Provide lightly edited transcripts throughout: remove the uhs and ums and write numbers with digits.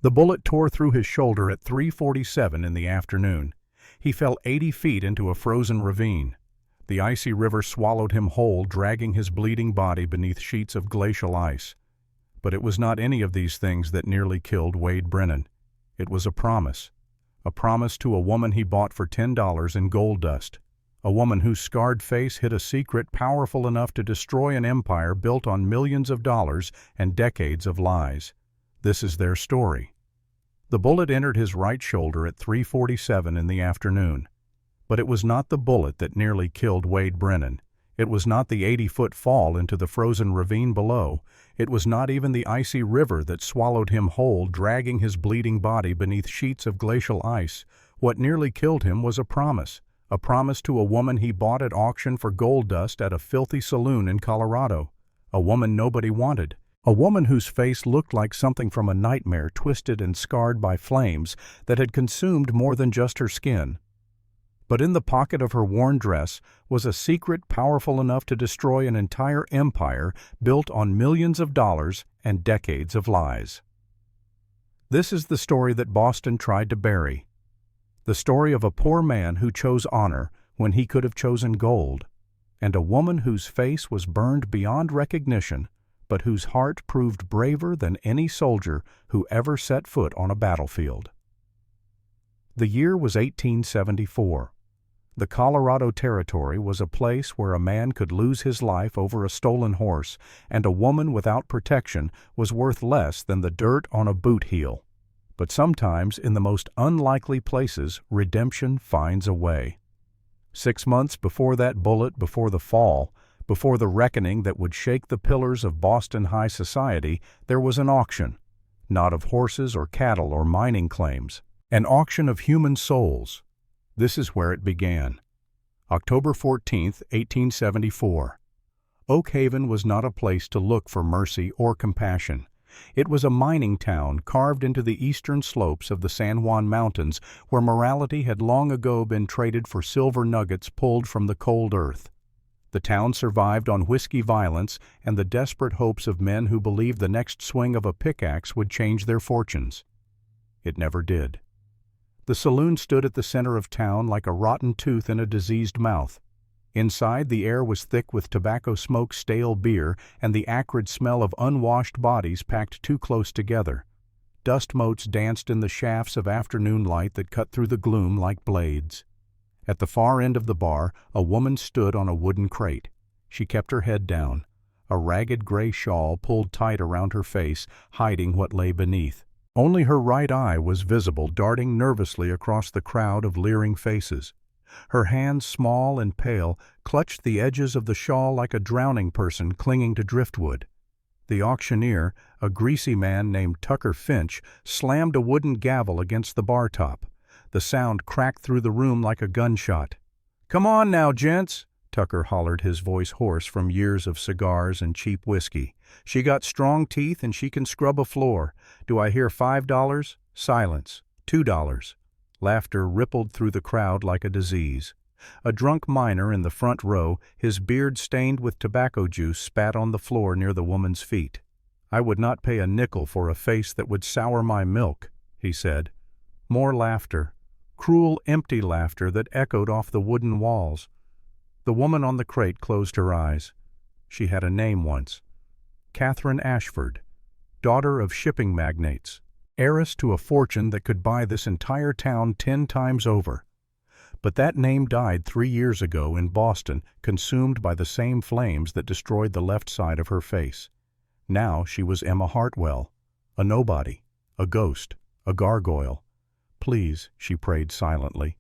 The bullet tore through his shoulder at 3:47 in the afternoon. He fell 80 feet into a frozen ravine. The icy river swallowed him whole, dragging his bleeding body beneath sheets of glacial ice. But it was not any of these things that nearly killed Wade Brennan. It was a promise to a woman he bought for $10 in gold dust, a woman whose scarred face hid a secret powerful enough to destroy an empire built on millions of dollars and decades of lies. This is their story. The bullet entered his right shoulder at 3:47 in the afternoon. But it was not the bullet that nearly killed Wade Brennan. It was not the 80-foot fall into the frozen ravine below. It was not even the icy river that swallowed him whole, dragging his bleeding body beneath sheets of glacial ice. What nearly killed him was a promise to a woman he bought at auction for gold dust at a filthy saloon in Colorado. A woman nobody wanted. A woman whose face looked like something from a nightmare, twisted and scarred by flames that had consumed more than just her skin. But in the pocket of her worn dress was a secret powerful enough to destroy an entire empire built on millions of dollars and decades of lies. This is the story that Boston tried to bury. The story of a poor man who chose honor when he could have chosen gold, and a woman whose face was burned beyond recognition, but whose heart proved braver than any soldier who ever set foot on a battlefield. The year was 1874. The Colorado Territory was a place where a man could lose his life over a stolen horse, and a woman without protection was worth less than the dirt on a boot heel. But sometimes, in the most unlikely places, redemption finds a way. 6 months before that bullet, before the fall, before the reckoning that would shake the pillars of Boston high society, there was an auction, not of horses or cattle or mining claims, an auction of human souls. This is where it began. October 14, 1874. Oak Haven was not a place to look for mercy or compassion. It was a mining town carved into the eastern slopes of the San Juan Mountains, where morality had long ago been traded for silver nuggets pulled from the cold earth. The town survived on whiskey violence and the desperate hopes of men who believed the next swing of a pickaxe would change their fortunes. It never did. The saloon stood at the center of town like a rotten tooth in a diseased mouth. Inside, the air was thick with tobacco smoke, stale beer, and the acrid smell of unwashed bodies packed too close together. Dust motes danced in the shafts of afternoon light that cut through the gloom like blades. At the far end of the bar, a woman stood on a wooden crate. She kept her head down, a ragged gray shawl pulled tight around her face, hiding what lay beneath. Only her right eye was visible, darting nervously across the crowd of leering faces. Her hands, small and pale, clutched the edges of the shawl like a drowning person clinging to driftwood. The auctioneer, a greasy man named Tucker Finch, slammed a wooden gavel against the bar top. The sound cracked through the room like a gunshot. "Come on now, gents," Tucker hollered, his voice hoarse from years of cigars and cheap whiskey. "She got strong teeth and she can scrub a floor. Do I hear $5? Silence. $2. Laughter rippled through the crowd like a disease. A drunk miner in the front row, his beard stained with tobacco juice, spat on the floor near the woman's feet. "I would not pay a nickel for a face that would sour my milk," he said. More laughter. Cruel, empty laughter that echoed off the wooden walls. The woman on the crate closed her eyes. She had a name once. Catherine Ashford, daughter of shipping magnates, heiress to a fortune that could buy this entire town 10 times over. But that name died 3 years ago in Boston, consumed by the same flames that destroyed the left side of her face. Now she was Emma Hartwell, a nobody, a ghost, a gargoyle. "Please," she prayed silently,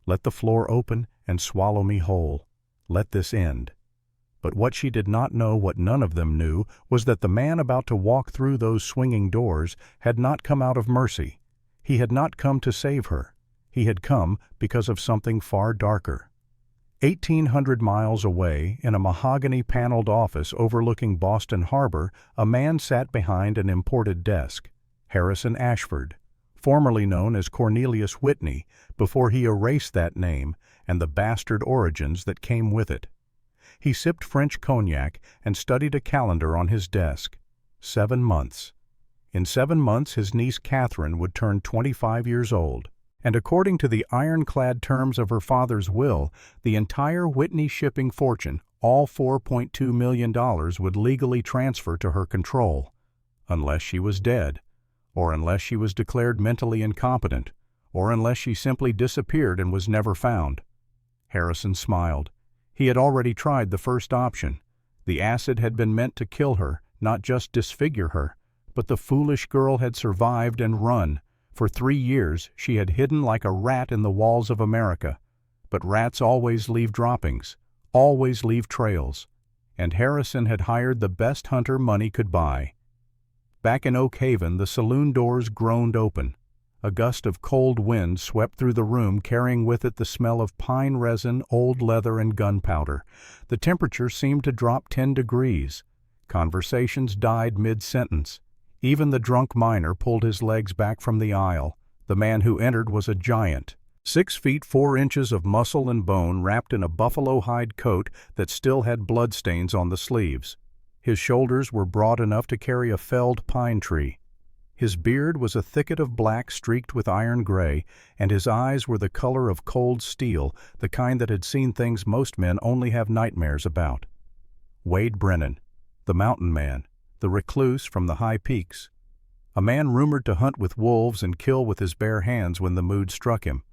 "let the floor open and swallow me whole. Let this end." But what she did not know, what none of them knew, was that the man about to walk through those swinging doors had not come out of mercy. He had not come to save her. He had come because of something far darker. 1,800 miles away, in a mahogany-paneled office overlooking Boston Harbor, a man sat behind an imported desk. Harrison Ashford, formerly known as Cornelius Whitney, before he erased that name and the bastard origins that came with it. He sipped French cognac and studied a calendar on his desk. 7 months. In 7 months his niece Catherine would turn 25 years old, and according to the ironclad terms of her father's will, the entire Whitney shipping fortune, all $4.2 million, would legally transfer to her control, unless she was dead, or unless she was declared mentally incompetent, or unless she simply disappeared and was never found. Harrison smiled. He had already tried the first option. The acid had been meant to kill her, not just disfigure her, but the foolish girl had survived and run. For 3 years she had hidden like a rat in the walls of America. But rats always leave droppings, always leave trails, and Harrison had hired the best hunter money could buy. Back in Oak Haven, the saloon doors groaned open. A gust of cold wind swept through the room, carrying with it the smell of pine resin, old leather, and gunpowder. The temperature seemed to drop 10 degrees. Conversations died mid-sentence. Even the drunk miner pulled his legs back from the aisle. The man who entered was a giant, 6 feet 4 inches of muscle and bone, wrapped in a buffalo hide coat that still had bloodstains on the sleeves. His shoulders were broad enough to carry a felled pine tree. His beard was a thicket of black streaked with iron gray, and his eyes were the color of cold steel, the kind that had seen things most men only have nightmares about. Wade Brennan, the mountain man, the recluse from the high peaks. A man rumored to hunt with wolves and kill with his bare hands when the mood struck him.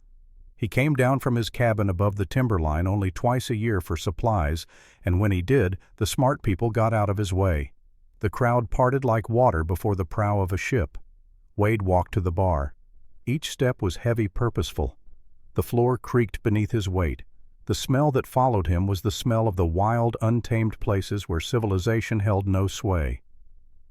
He came down from his cabin above the timberline only twice a year for supplies, and when he did, the smart people got out of his way. The crowd parted like water before the prow of a ship. Wade walked to the bar. Each step was heavy, purposeful. The floor creaked beneath his weight. The smell that followed him was the smell of the wild, untamed places where civilization held no sway.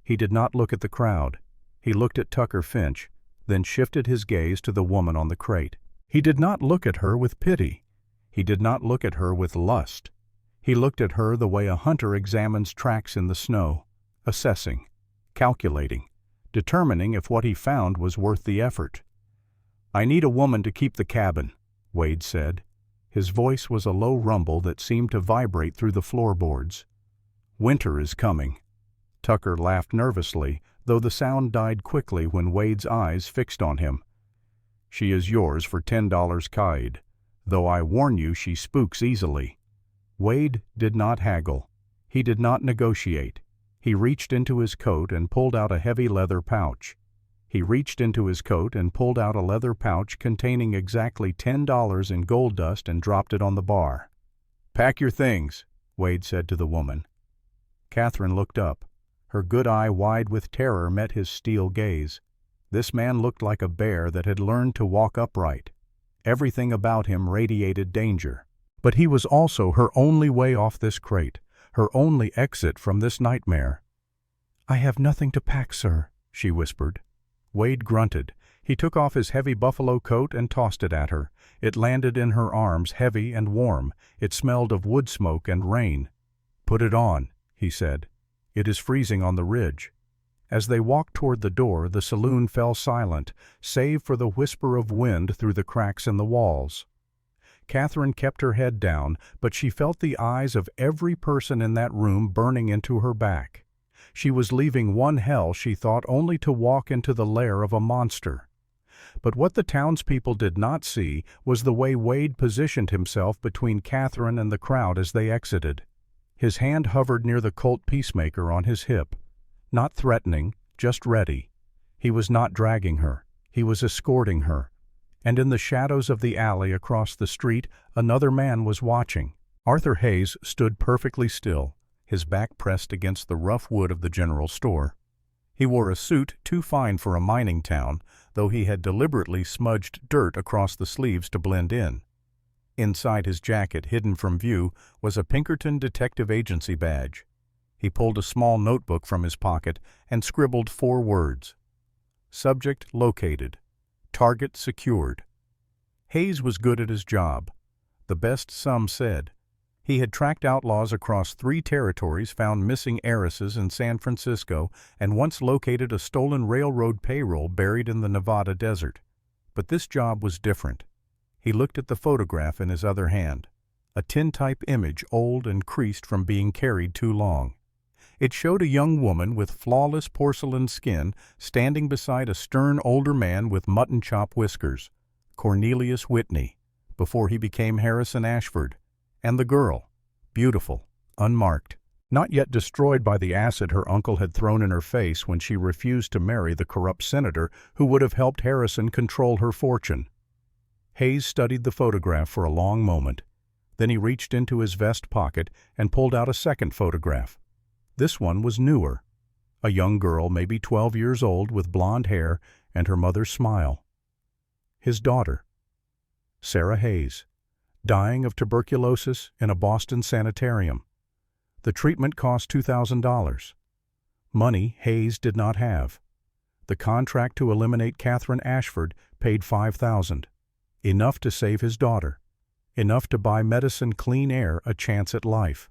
He did not look at the crowd. He looked at Tucker Finch, then shifted his gaze to the woman on the crate. He did not look at her with pity. He did not look at her with lust. He looked at her the way a hunter examines tracks in the snow, assessing, calculating, determining if what he found was worth the effort. "I need a woman to keep the cabin," Wade said. His voice was a low rumble that seemed to vibrate through the floorboards. "Winter is coming." Tucker laughed nervously, though the sound died quickly when Wade's eyes fixed on him. "She is yours for $10 caid, though I warn you she spooks easily." Wade did not haggle. He did not negotiate. He reached into his coat and pulled out a heavy leather pouch. He reached into his coat and pulled out a leather pouch containing exactly $10 in gold dust and dropped it on the bar. "Pack your things," Wade said to the woman. Catherine looked up. Her good eye, wide with terror, met his steel gaze. This man looked like a bear that had learned to walk upright. Everything about him radiated danger. But he was also her only way off this crate, her only exit from this nightmare. "I have nothing to pack, sir," she whispered. Wade grunted. He took off his heavy buffalo coat and tossed it at her. It landed in her arms, heavy and warm. It smelled of wood smoke and rain. "Put it on," he said. "It is freezing on the ridge." As they walked toward the door, the saloon fell silent, save for the whisper of wind through the cracks in the walls. Catherine kept her head down, but she felt the eyes of every person in that room burning into her back. She was leaving one hell, she thought, only to walk into the lair of a monster. But what the townspeople did not see was the way Wade positioned himself between Catherine and the crowd as they exited. His hand hovered near the Colt peacemaker on his hip. Not threatening, just ready. He was not dragging her. He was escorting her. And in the shadows of the alley across the street, another man was watching. Arthur Hayes stood perfectly still, his back pressed against the rough wood of the general store. He wore a suit too fine for a mining town, though he had deliberately smudged dirt across the sleeves to blend in. Inside his jacket, hidden from view, was a Pinkerton Detective Agency badge. He pulled a small notebook from his pocket and scribbled 4 words. Subject located. Target secured. Hayes was good at his job. The best some said. He had tracked outlaws across 3 territories, found missing heiresses in San Francisco, and once located a stolen railroad payroll buried in the Nevada desert. But this job was different. He looked at the photograph in his other hand, a tintype image old and creased from being carried too long. It showed a young woman with flawless porcelain skin standing beside a stern older man with mutton chop whiskers, Cornelius Whitney, before he became Harrison Ashford, and the girl, beautiful, unmarked, not yet destroyed by the acid her uncle had thrown in her face when she refused to marry the corrupt senator who would have helped Harrison control her fortune. Hayes studied the photograph for a long moment. Then he reached into his vest pocket and pulled out a second photograph. This one was newer. A young girl, maybe 12 years old, with blonde hair and her mother's smile. His daughter, Sarah Hayes, dying of tuberculosis in a Boston sanitarium. The treatment cost $2,000. Money Hayes did not have. The contract to eliminate Catherine Ashford paid $5,000. Enough to save his daughter. Enough to buy Medicine Clean Air a chance at life.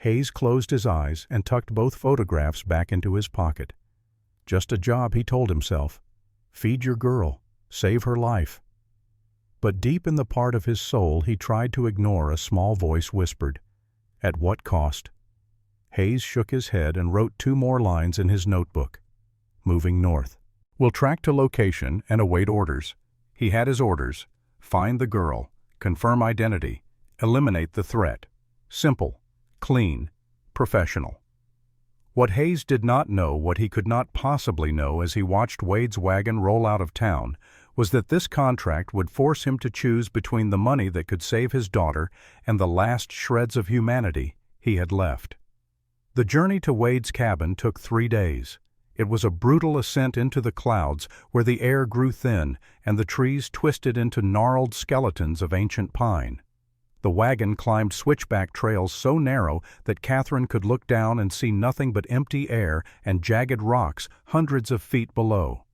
Hayes closed his eyes and tucked both photographs back into his pocket. Just a job, he told himself. Feed your girl. Save her life. But deep in the part of his soul he tried to ignore a small voice whispered, "At what cost?" Hayes shook his head and wrote 2 more lines in his notebook. Moving north. Will track to location and await orders. He had his orders. Find the girl. Confirm identity. Eliminate the threat. Simple. Clean. Professional. What Hayes did not know, what he could not possibly know as he watched Wade's wagon roll out of town, was that this contract would force him to choose between the money that could save his daughter and the last shreds of humanity he had left. The journey to Wade's cabin took 3 days. It was a brutal ascent into the clouds where the air grew thin and the trees twisted into gnarled skeletons of ancient pine. The wagon climbed switchback trails so narrow that Catherine could look down and see nothing but empty air and jagged rocks hundreds of feet below.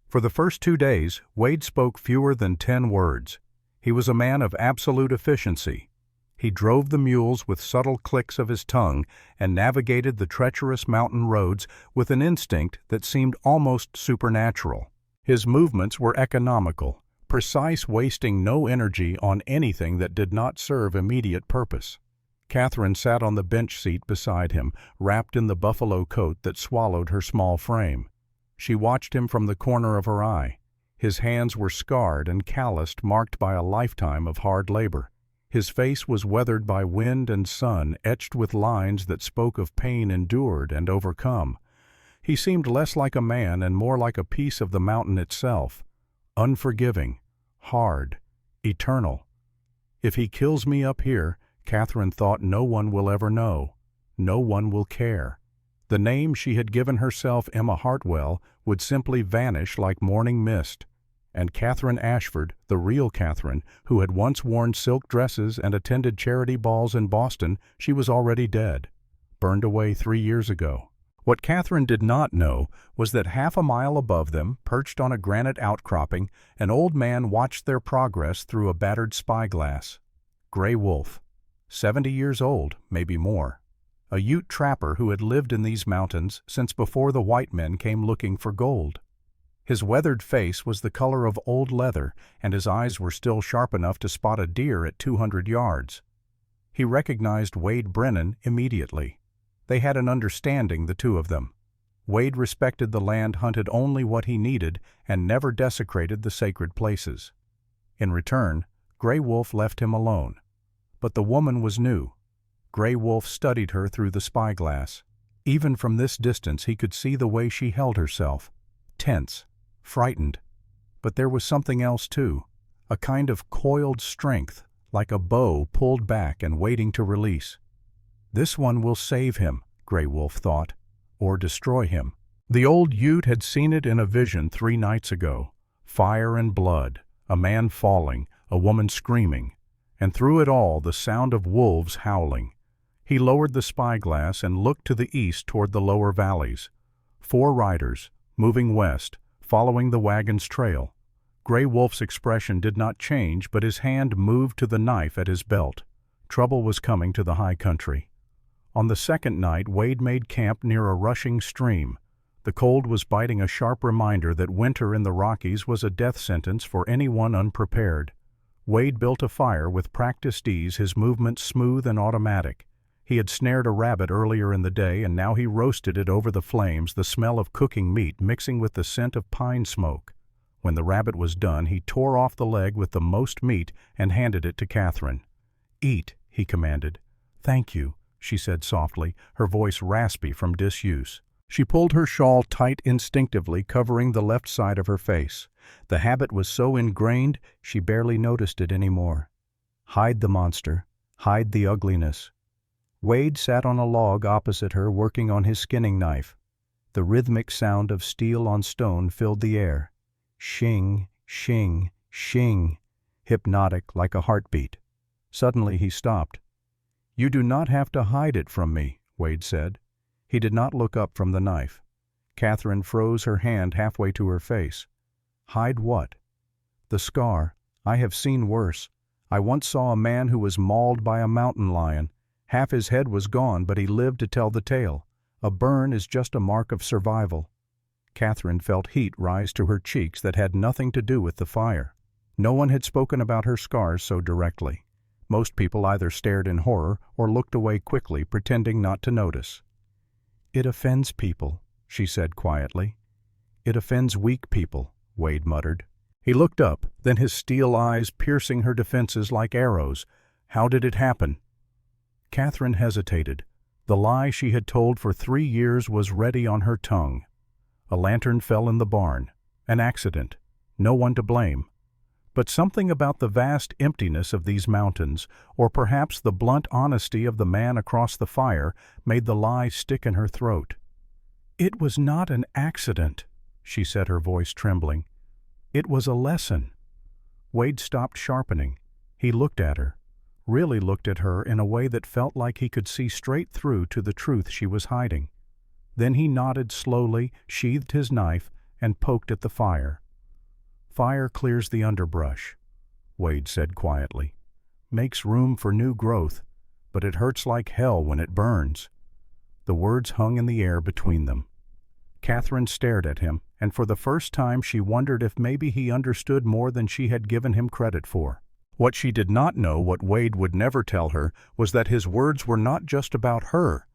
For the first 2 days, Wade spoke fewer than 10 words. He was a man of absolute efficiency. He drove the mules with subtle clicks of his tongue and navigated the treacherous mountain roads with an instinct that seemed almost supernatural. His movements were economical, precise, wasting no energy on anything that did not serve immediate purpose. Catherine sat on the bench seat beside him, wrapped in the buffalo coat that swallowed her small frame. She watched him from the corner of her eye. His hands were scarred and calloused, marked by a lifetime of hard labor. His face was weathered by wind and sun, etched with lines that spoke of pain endured and overcome. He seemed less like a man and more like a piece of the mountain itself, unforgiving, hard, eternal. If he kills me up here, Catherine thought, no one will ever know. No one will care. The name she had given herself, Emma Hartwell, would simply vanish like morning mist. And Catherine Ashford, the real Catherine, who had once worn silk dresses and attended charity balls in Boston, she was already dead, burned away 3 years ago. What Catherine did not know was that half a mile above them, perched on a granite outcropping, an old man watched their progress through a battered spyglass. Gray Wolf, 70 years old, maybe more. A Ute trapper who had lived in these mountains since before the white men came looking for gold. His weathered face was the color of old leather, and his eyes were still sharp enough to spot a deer at 200 yards. He recognized Wade Brennan immediately. They had an understanding, the two of them. Wade respected the land, hunted only what he needed, and never desecrated the sacred places. In return, Gray Wolf left him alone. But the woman was new. Gray Wolf studied her through the spyglass. Even from this distance he could see the way she held herself, tense, frightened. But there was something else too, a kind of coiled strength, like a bow pulled back and waiting to release. This one will save him, Gray Wolf thought, or destroy him. The old Ute had seen it in a vision 3 nights ago. Fire and blood, a man falling, a woman screaming, and through it all the sound of wolves howling. He lowered the spyglass and looked to the east toward the lower valleys. 4 riders, moving west, following the wagon's trail. Gray Wolf's expression did not change, but his hand moved to the knife at his belt. Trouble was coming to the high country. On the second night, Wade made camp near a rushing stream. The cold was biting, a sharp reminder that winter in the Rockies was a death sentence for anyone unprepared. Wade built a fire with practiced ease, his movements smooth and automatic. He had snared a rabbit earlier in the day, and now he roasted it over the flames, the smell of cooking meat mixing with the scent of pine smoke. When the rabbit was done, he tore off the leg with the most meat and handed it to Catherine. "Eat," he commanded. "Thank you," she said softly, her voice raspy from disuse. She pulled her shawl tight instinctively, covering the left side of her face. The habit was so ingrained she barely noticed it anymore. Hide the monster. Hide the ugliness. Wade sat on a log opposite her, working on his skinning knife. The rhythmic sound of steel on stone filled the air. Shing, shing, shing, hypnotic like a heartbeat. Suddenly he stopped. "You do not have to hide it from me," Wade said. He did not look up from the knife. Catherine froze her hand halfway to her face. "Hide what?" "The scar. I have seen worse. I once saw a man who was mauled by a mountain lion. Half his head was gone, but he lived to tell the tale. A burn is just a mark of survival." Catherine felt heat rise to her cheeks that had nothing to do with the fire. No one had spoken about her scars so directly. Most people either stared in horror or looked away quickly, pretending not to notice. "It offends people," she said quietly. "It offends weak people," Wade muttered. He looked up, then his steel eyes piercing her defenses like arrows. "How did it happen?" Catherine hesitated. The lie she had told for 3 years was ready on her tongue. A lantern fell in the barn. An accident. No one to blame. But something about the vast emptiness of these mountains, or perhaps the blunt honesty of the man across the fire, made the lie stick in her throat. "It was not an accident," she said, her voice trembling. "It was a lesson." Wade stopped sharpening. He looked at her, really looked at her in a way that felt like he could see straight through to the truth she was hiding. Then he nodded slowly, sheathed his knife, and poked at the fire. "Fire clears the underbrush," Wade said quietly. "Makes room for new growth, but it hurts like hell when it burns." The words hung in the air between them. Catherine stared at him, and for the first time she wondered if maybe he understood more than she had given him credit for. What she did not know, what Wade would never tell her, was that his words were not just about her.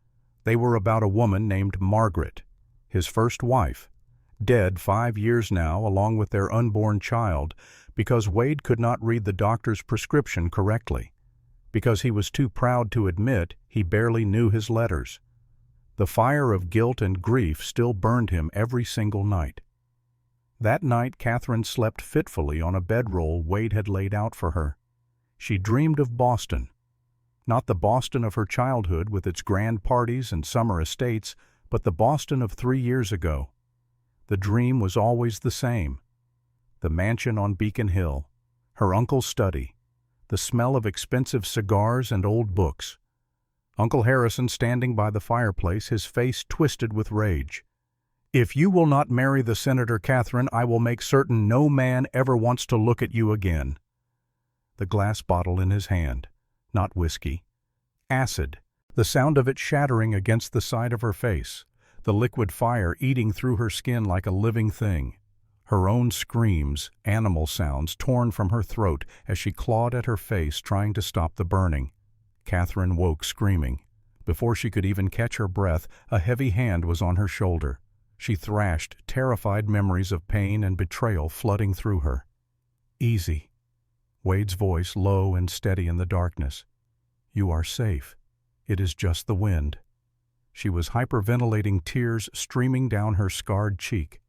They were about a woman named Margaret, his first wife, dead 5 years now along with their unborn child, because Wade could not read the doctor's prescription correctly, because he was too proud to admit he barely knew his letters. The fire of guilt and grief still burned him every single night. That night Catherine slept fitfully on a bedroll Wade had laid out for her. She dreamed of Boston. Not the Boston of her childhood with its grand parties and summer estates, but the Boston of 3 years ago. The dream was always the same. The mansion on Beacon Hill, her uncle's study, the smell of expensive cigars and old books. Uncle Harrison standing by the fireplace, his face twisted with rage. "If you will not marry the Senator, Catherine, I will make certain no man ever wants to look at you again." The glass bottle in his hand. Not whiskey. Acid. The sound of it shattering against the side of her face. The liquid fire eating through her skin like a living thing. Her own screams, animal sounds torn from her throat as she clawed at her face trying to stop the burning. Catherine woke screaming. Before she could even catch her breath, a heavy hand was on her shoulder. She thrashed, terrified memories of pain and betrayal flooding through her. "Easy." Wade's voice low and steady in the darkness. "You are safe. It is just the wind." She was hyperventilating, tears streaming down her scarred cheek.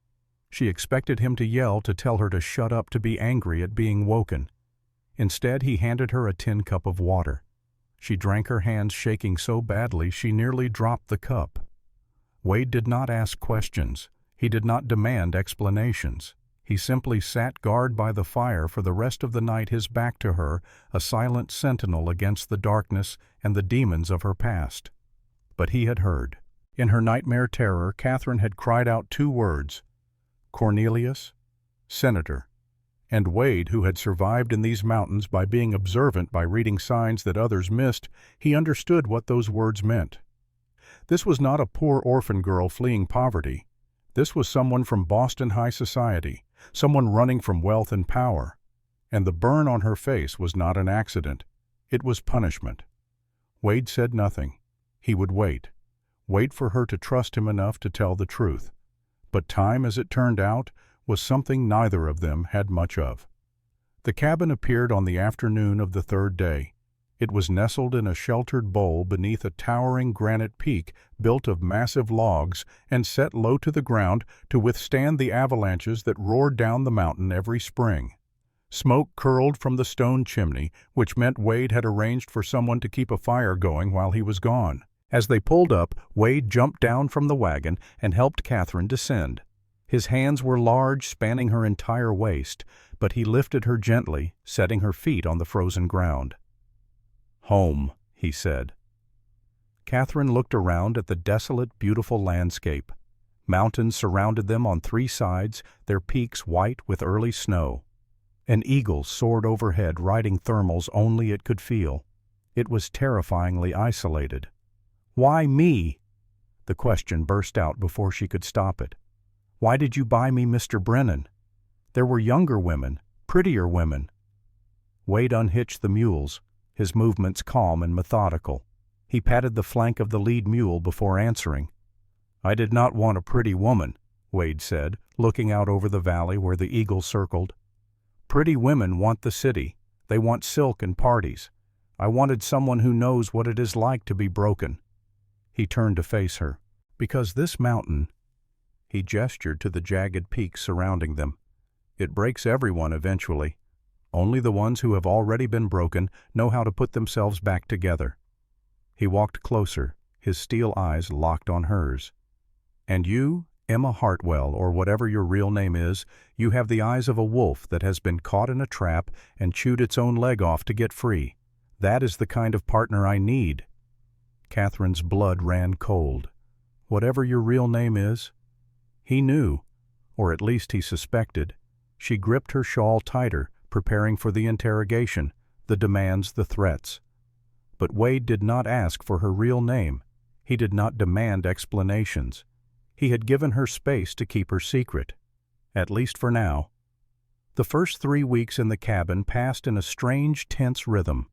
She expected him to yell to tell her to shut up, to be angry at being woken. Instead, he handed her a tin cup of water. She drank, her hands shaking so badly she nearly dropped the cup. Wade did not ask questions. He did not demand explanations. He simply sat guard by the fire for the rest of the night, his back to her, a silent sentinel against the darkness and the demons of her past. But he had heard. In her nightmare terror, Catherine had cried out 2 words: Cornelius, Senator. And Wade, who had survived in these mountains by being observant, by reading signs that others missed, he understood what those words meant. This was not a poor orphan girl fleeing poverty. This was someone from Boston high society, someone running from wealth and power. And the burn on her face was not an accident. It was punishment. Wade said nothing. He would wait. Wait for her to trust him enough to tell the truth. But time, as it turned out, was something neither of them had much of. The cabin appeared on the afternoon of the third day. It was nestled in a sheltered bowl beneath a towering granite peak built of massive logs and set low to the ground to withstand the avalanches that roared down the mountain every spring. Smoke curled from the stone chimney, which meant Wade had arranged for someone to keep a fire going while he was gone. As they pulled up, Wade jumped down from the wagon and helped Catherine descend. His hands were large, spanning her entire waist, but he lifted her gently, setting her feet on the frozen ground. "Home," he said. Catherine looked around at the desolate, beautiful landscape. Mountains surrounded them on three sides, their peaks white with early snow. An eagle soared overhead, riding thermals only it could feel. It was terrifyingly isolated. "Why me?" The question burst out before she could stop it. "Why did you buy me Mr. Brennan? There were younger women, prettier women." Wade unhitched the mules, his movements calm and methodical. He patted the flank of the lead mule before answering. "I did not want a pretty woman," Wade said, looking out over the valley where the eagle circled. "Pretty women want the city. They want silk and parties. I wanted someone who knows what it is like to be broken." He turned to face her. "Because this mountain," he gestured to the jagged peaks surrounding them, "it breaks everyone eventually. Only the ones who have already been broken know how to put themselves back together." He walked closer, his steel eyes locked on hers. "And you, Emma Hartwell, or whatever your real name is, you have the eyes of a wolf that has been caught in a trap and chewed its own leg off to get free. That is the kind of partner I need." Catherine's blood ran cold. "Whatever your real name is?" He knew, or at least he suspected. She gripped her shawl tighter, preparing for the interrogation, the demands, the threats. But Wade did not ask for her real name. He did not demand explanations. He had given her space to keep her secret, at least for now. The first 3 weeks in the cabin passed in a strange, tense rhythm.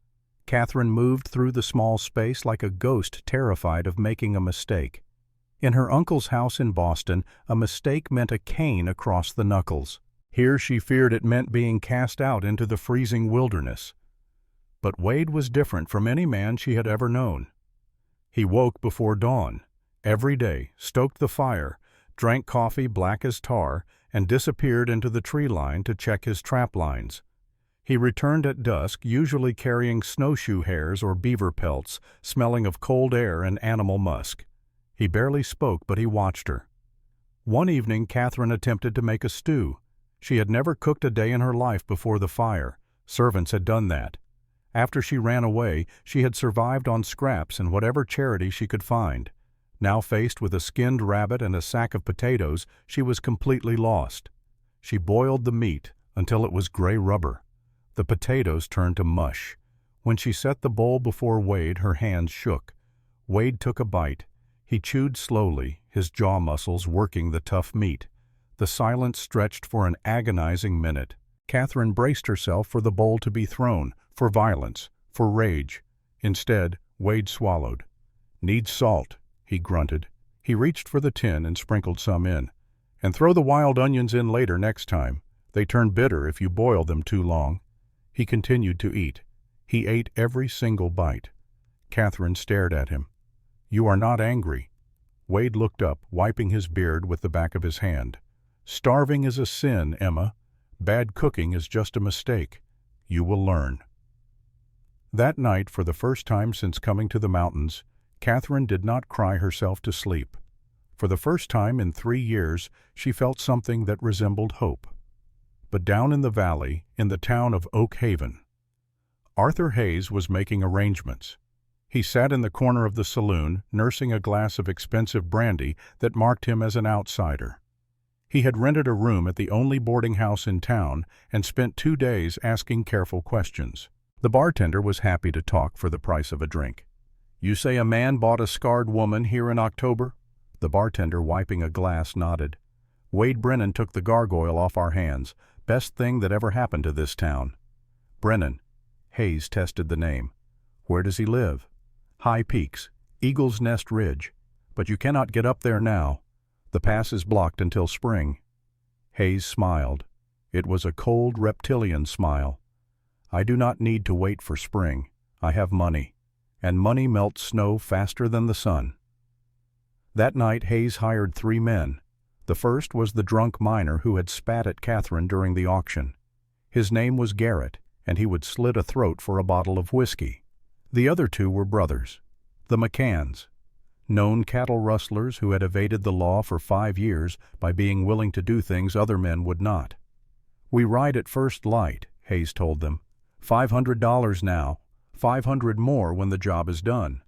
Catherine moved through the small space like a ghost terrified of making a mistake. In her uncle's house in Boston, a mistake meant a cane across the knuckles. Here she feared it meant being cast out into the freezing wilderness. But Wade was different from any man she had ever known. He woke before dawn, every day, stoked the fire, drank coffee black as tar, and disappeared into the tree line to check his trap lines. He returned at dusk, usually carrying snowshoe hairs or beaver pelts, smelling of cold air and animal musk. He barely spoke, but he watched her. One evening, Catherine attempted to make a stew. She had never cooked a day in her life before the fire. Servants had done that. After she ran away, she had survived on scraps and whatever charity she could find. Now faced with a skinned rabbit and a sack of potatoes, she was completely lost. She boiled the meat until it was gray rubber. The potatoes turned to mush. When she set the bowl before Wade, her hands shook. Wade took a bite. He chewed slowly, his jaw muscles working the tough meat. The silence stretched for an agonizing minute. Catherine braced herself for the bowl to be thrown, for violence, for rage. Instead, Wade swallowed. "Needs salt," he grunted. He reached for the tin and sprinkled some in. "And throw the wild onions in later next time. They turn bitter if you boil them too long." He continued to eat. He ate every single bite. Catherine stared at him. "You are not angry." Wade looked up, wiping his beard with the back of his hand. "Starving is a sin, Emma. Bad cooking is just a mistake. You will learn." That night, for the first time since coming to the mountains, Catherine did not cry herself to sleep. For the first time in 3 years, she felt something that resembled hope. But down in the valley, in the town of Oak Haven, Arthur Hayes was making arrangements. He sat in the corner of the saloon, nursing a glass of expensive brandy that marked him as an outsider. He had rented a room at the only boarding house in town and spent 2 days asking careful questions. The bartender was happy to talk for the price of a drink. "You say a man bought a scarred woman here in October?" The bartender, wiping a glass, nodded. "Wade Brennan took the gargoyle off our hands. Best thing that ever happened to this town." "Brennan." Hayes tested the name. "Where does he live?" "High Peaks. Eagle's Nest Ridge, but you cannot get up there now. The pass is blocked until spring." Hayes smiled. It was a cold reptilian smile. "I do not need to wait for spring. I have money, and money melts snow faster than the sun." That night Hayes hired 3 men. The first was the drunk miner who had spat at Catherine during the auction. His name was Garrett, and he would slit a throat for a bottle of whiskey. The other 2 were brothers, the McCanns, known cattle rustlers who had evaded the law for 5 years by being willing to do things other men would not. "We ride at first light," Hayes told them. $500 now, 500 more when the job is done."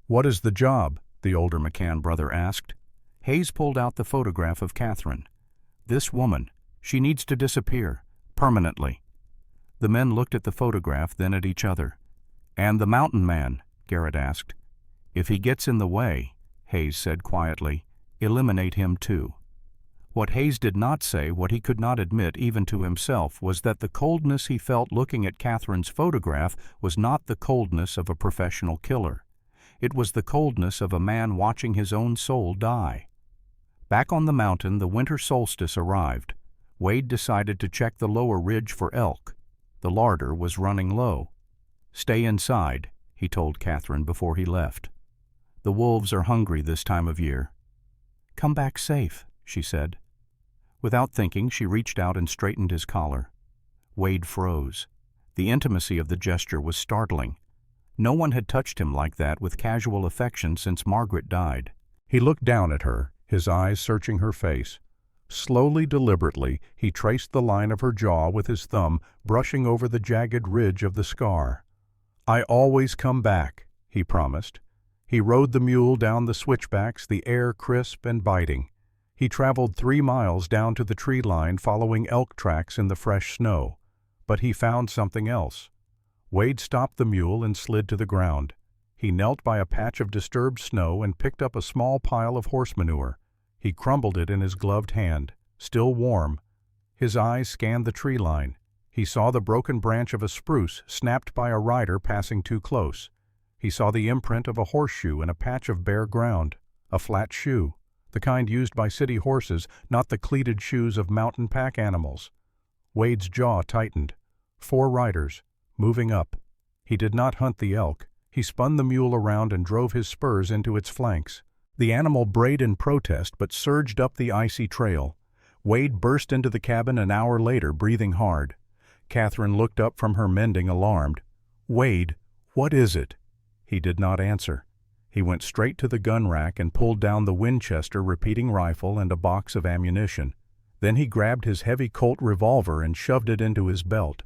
"What is the job?" the older McCann brother asked. Hayes pulled out the photograph of Catherine. "This woman, she needs to disappear, permanently." The men looked at the photograph, then at each other. "And the mountain man?" Garrett asked. "If he gets in the way," Hayes said quietly, "eliminate him too." What Hayes did not say, what he could not admit even to himself, was that the coldness he felt looking at Catherine's photograph was not the coldness of a professional killer. It was the coldness of a man watching his own soul die. Back on the mountain, the winter solstice arrived. Wade decided to check the lower ridge for elk. The larder was running low. "Stay inside," he told Catherine before he left. "The wolves are hungry this time of year." "Come back safe," she said. Without thinking, she reached out and straightened his collar. Wade froze. The intimacy of the gesture was startling. No one had touched him like that with casual affection since Margaret died. He looked down at her, his eyes searching her face. Slowly, deliberately, he traced the line of her jaw with his thumb, brushing over the jagged ridge of the scar. "I always come back," he promised. He rode the mule down the switchbacks, the air crisp and biting. He traveled 3 miles down to the tree line, following elk tracks in the fresh snow. But he found something else. Wade stopped the mule and slid to the ground. He knelt by a patch of disturbed snow and picked up a small pile of horse manure. He crumbled it in his gloved hand, still warm. His eyes scanned the tree line. He saw the broken branch of a spruce snapped by a rider passing too close. He saw the imprint of a horseshoe in a patch of bare ground, a flat shoe, the kind used by city horses, not the cleated shoes of mountain pack animals. Wade's jaw tightened. 4 riders, moving up. He did not hunt the elk. He spun the mule around and drove his spurs into its flanks. The animal brayed in protest but surged up the icy trail. Wade burst into the cabin an hour later, breathing hard. Catherine looked up from her mending, alarmed. "Wade, what is it?" He did not answer. He went straight to the gun rack and pulled down the Winchester repeating rifle and a box of ammunition. Then he grabbed his heavy Colt revolver and shoved it into his belt.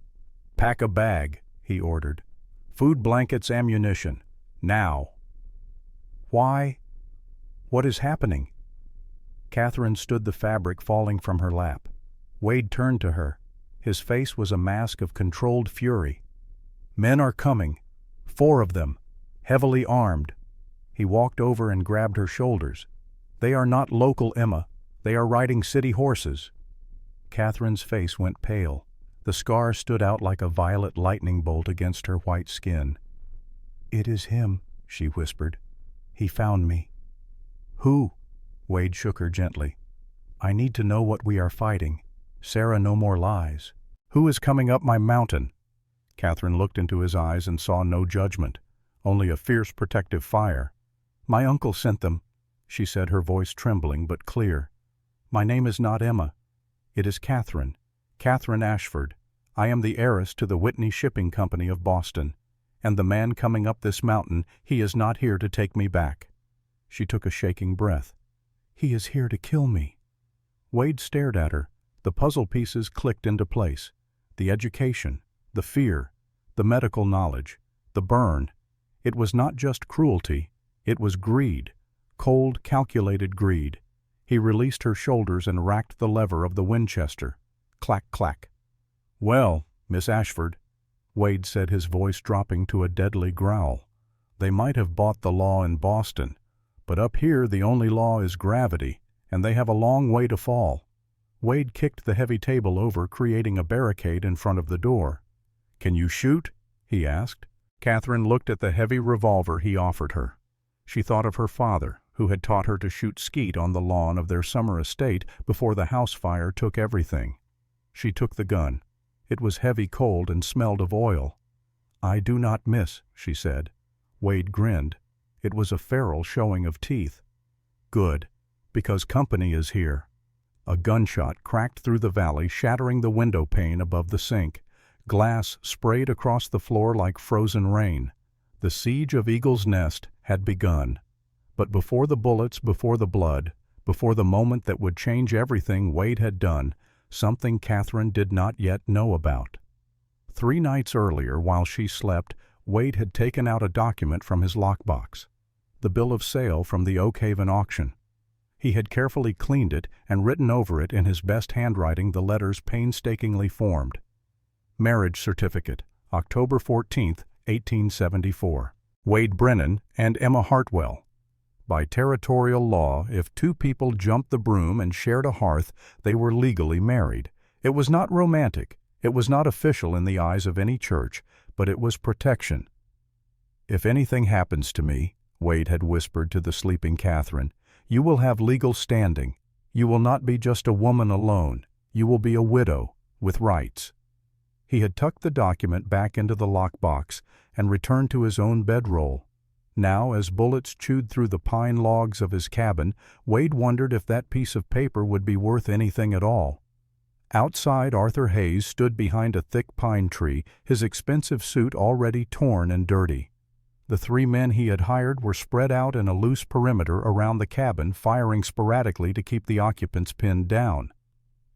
"Pack a bag," he ordered. "Food, blankets, ammunition. Now." "Why? What is happening?" Catherine stood, the fabric falling from her lap. Wade turned to her. His face was a mask of controlled fury. "Men are coming. 4 of them, heavily armed." He walked over and grabbed her shoulders. "They are not local, Emma. They are riding city horses." Catherine's face went pale. The scar stood out like a violet lightning bolt against her white skin. "It is him," she whispered. "He found me." "Who?" Wade shook her gently. "I need to know what we are fighting. Sarah, no more lies. Who is coming up my mountain?" Catherine looked into his eyes and saw no judgment, only a fierce protective fire. "My uncle sent them," she said, her voice trembling but clear. "My name is not Emma. It is Catherine. Catherine Ashford. I am the heiress to the Whitney Shipping Company of Boston. And the man coming up this mountain, he is not here to take me back." She took a shaking breath. "He is here to kill me." Wade stared at her. The puzzle pieces clicked into place. The education, the fear, the medical knowledge, the burn. It was not just cruelty. It was greed. Cold, calculated greed. He released her shoulders and racked the lever of the Winchester. Clack, clack. "Well, Miss Ashford," Wade said, his voice dropping to a deadly growl. "They might have bought the law in Boston, but up here the only law is gravity, and they have a long way to fall." Wade kicked the heavy table over, creating a barricade in front of the door. "Can you shoot?" he asked. Catherine looked at the heavy revolver he offered her. She thought of her father, who had taught her to shoot skeet on the lawn of their summer estate before the house fire took everything. She took the gun. It was heavy cold and smelled of oil. "I do not miss," she said. Wade grinned. It was a feral showing of teeth. "Good, because company is here." A gunshot cracked through the valley, shattering the window pane above the sink. Glass sprayed across the floor like frozen rain. The siege of Eagle's Nest had begun. But before the bullets, before the blood, before the moment that would change everything Wade had done, something Catherine did not yet know about. 3 nights earlier, while she slept, Wade had taken out a document from his lockbox, the bill of sale from the Oak Haven auction. He had carefully cleaned it and written over it in his best handwriting the letters painstakingly formed. Marriage certificate, October 14, 1874. Wade Brennan and Emma Hartwell. By territorial law, if 2 people jumped the broom and shared a hearth, they were legally married. It was not romantic. It was not official in the eyes of any church, but it was protection. "If anything happens to me," Wade had whispered to the sleeping Catherine, "you will have legal standing. You will not be just a woman alone. You will be a widow, with rights." He had tucked the document back into the lockbox and returned to his own bedroll. Now, as bullets chewed through the pine logs of his cabin, Wade wondered if that piece of paper would be worth anything at all. Outside, Arthur Hayes stood behind a thick pine tree, his expensive suit already torn and dirty. The 3 men he had hired were spread out in a loose perimeter around the cabin, firing sporadically to keep the occupants pinned down.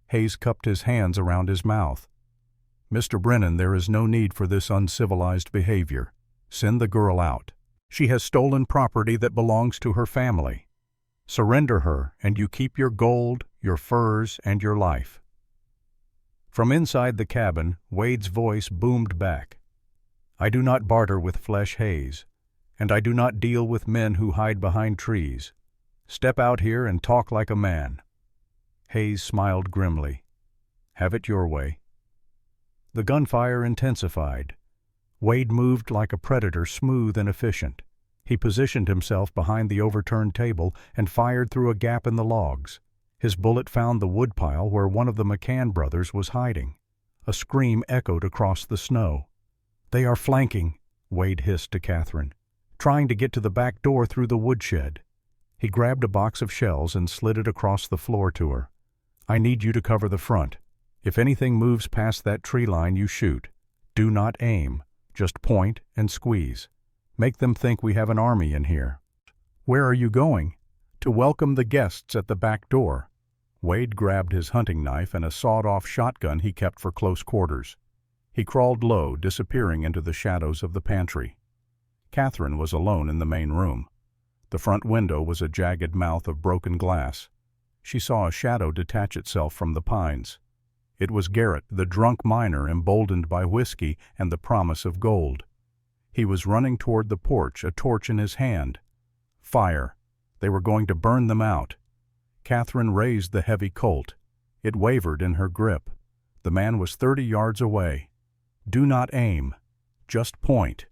Hayes cupped his hands around his mouth. "Mr. Brennan, there is no need for this uncivilized behavior. Send the girl out. She has stolen property that belongs to her family. Surrender her, and you keep your gold, your furs, and your life." From inside the cabin, Wade's voice boomed back. "I do not barter with flesh, Hayes, and I do not deal with men who hide behind trees. Step out here and talk like a man." Hayes smiled grimly. "Have it your way." The gunfire intensified. Wade moved like a predator, smooth and efficient. He positioned himself behind the overturned table and fired through a gap in the logs. His bullet found the woodpile where one of the McCann brothers was hiding. A scream echoed across the snow. "They are flanking," Wade hissed to Catherine, "trying to get to the back door through the woodshed." He grabbed a box of shells and slid it across the floor to her. "I need you to cover the front. If anything moves past that tree line, you shoot. Do not aim. Just point and squeeze. Make them think we have an army in here." "Where are you going?" "To welcome the guests at the back door." Wade grabbed his hunting knife and a sawed-off shotgun he kept for close quarters. He crawled low, disappearing into the shadows of the pantry. Catherine was alone in the main room. The front window was a jagged mouth of broken glass. She saw a shadow detach itself from the pines. It was Garrett, the drunk miner emboldened by whiskey and the promise of gold. He was running toward the porch, a torch in his hand. Fire. They were going to burn them out. Catherine raised the heavy Colt. It wavered in her grip. The man was 30 yards away. "Do not aim. Just point."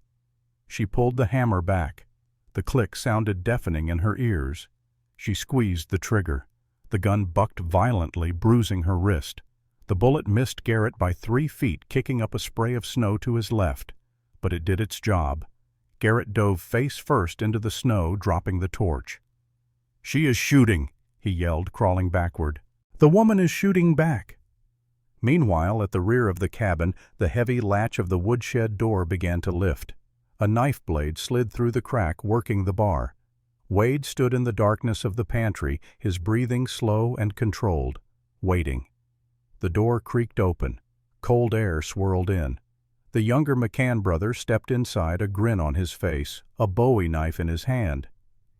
She pulled the hammer back. The click sounded deafening in her ears. She squeezed the trigger. The gun bucked violently, bruising her wrist. The bullet missed Garrett by 3 feet, kicking up a spray of snow to his left. But it did its job. Garrett dove face first into the snow, dropping the torch. "She is shooting," he yelled, crawling backward. "The woman is shooting back." Meanwhile, at the rear of the cabin, the heavy latch of the woodshed door began to lift. A knife blade slid through the crack, working the bar. Wade stood in the darkness of the pantry, his breathing slow and controlled, waiting. The door creaked open. Cold air swirled in. The younger McCann brother stepped inside, a grin on his face, a Bowie knife in his hand.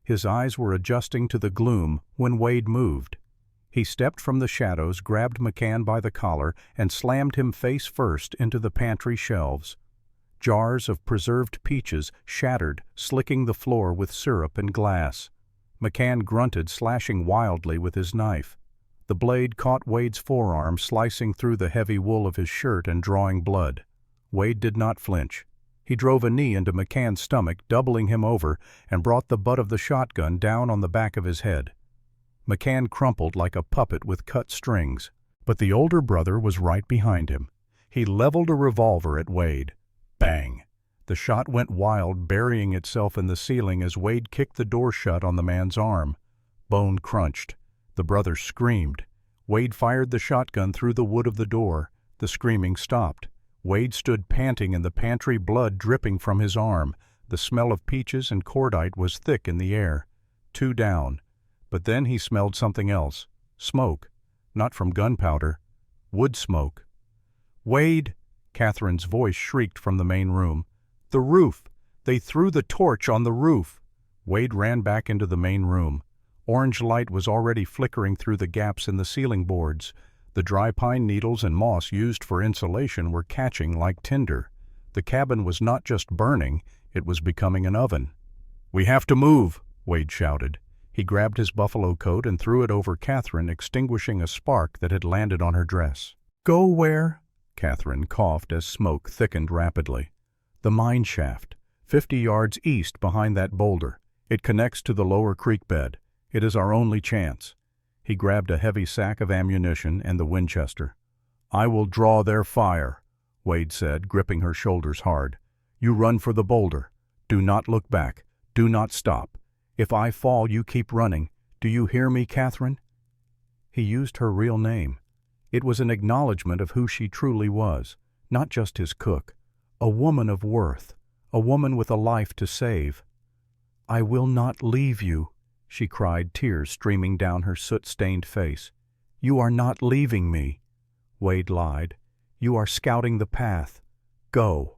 His eyes were adjusting to the gloom when Wade moved. He stepped from the shadows, grabbed McCann by the collar, and slammed him face first into the pantry shelves. Jars of preserved peaches shattered, slicking the floor with syrup and glass. McCann grunted, slashing wildly with his knife. The blade caught Wade's forearm, slicing through the heavy wool of his shirt and drawing blood. Wade did not flinch. He drove a knee into McCann's stomach, doubling him over, and brought the butt of the shotgun down on the back of his head. McCann crumpled like a puppet with cut strings, but the older brother was right behind him. He leveled a revolver at Wade. Bang! The shot went wild, burying itself in the ceiling as Wade kicked the door shut on the man's arm. Bone crunched. The brother screamed. Wade fired the shotgun through the wood of the door. The screaming stopped. Wade stood panting in the pantry, blood dripping from his arm. The smell of peaches and cordite was thick in the air. 2 down. But then he smelled something else. Smoke. Not from gunpowder. Wood smoke. "Wade!" Catherine's voice shrieked from the main room. "The roof! They threw the torch on the roof!" Wade ran back into the main room. Orange light was already flickering through the gaps in the ceiling boards. The dry pine needles and moss used for insulation were catching like tinder. The cabin was not just burning, it was becoming an oven. "We have to move!" Wade shouted. He grabbed his buffalo coat and threw it over Catherine, extinguishing a spark that had landed on her dress. "Go where?" Catherine coughed as smoke thickened rapidly. "The mine shaft, 50 yards east behind that boulder. It connects to the lower creek bed. It is our only chance." He grabbed a heavy sack of ammunition and the Winchester. "I will draw their fire," Wade said, gripping her shoulders hard. "You run for the boulder. Do not look back. Do not stop. If I fall, you keep running. Do you hear me, Catherine?" He used her real name. It was an acknowledgment of who she truly was, not just his cook. A woman of worth, a woman with a life to save. "I will not leave you," she cried, tears streaming down her soot-stained face. "You are not leaving me." Wade lied. "You are scouting the path. Go."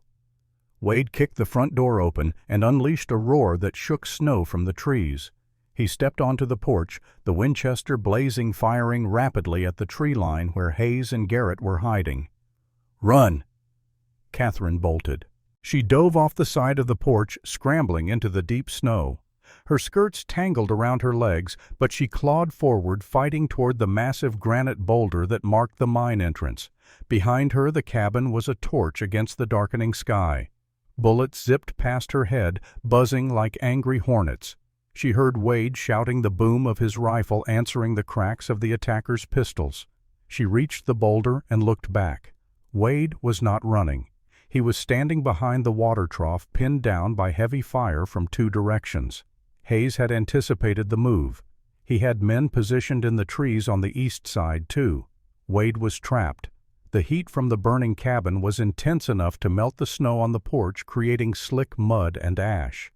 Wade kicked the front door open and unleashed a roar that shook snow from the trees. He stepped onto the porch, the Winchester blazing, firing rapidly at the tree line where Hayes and Garrett were hiding. "Run!" Catherine bolted. She dove off the side of the porch, scrambling into the deep snow. Her skirts tangled around her legs, but she clawed forward, fighting toward the massive granite boulder that marked the mine entrance. Behind her, the cabin was a torch against the darkening sky. Bullets zipped past her head, buzzing like angry hornets. She heard Wade shouting, the boom of his rifle answering the cracks of the attackers' pistols. She reached the boulder and looked back. Wade was not running. He was standing behind the water trough, pinned down by heavy fire from 2 directions. Hayes had anticipated the move. He had men positioned in the trees on the east side, too. Wade was trapped. The heat from the burning cabin was intense enough to melt the snow on the porch, creating slick mud and ash.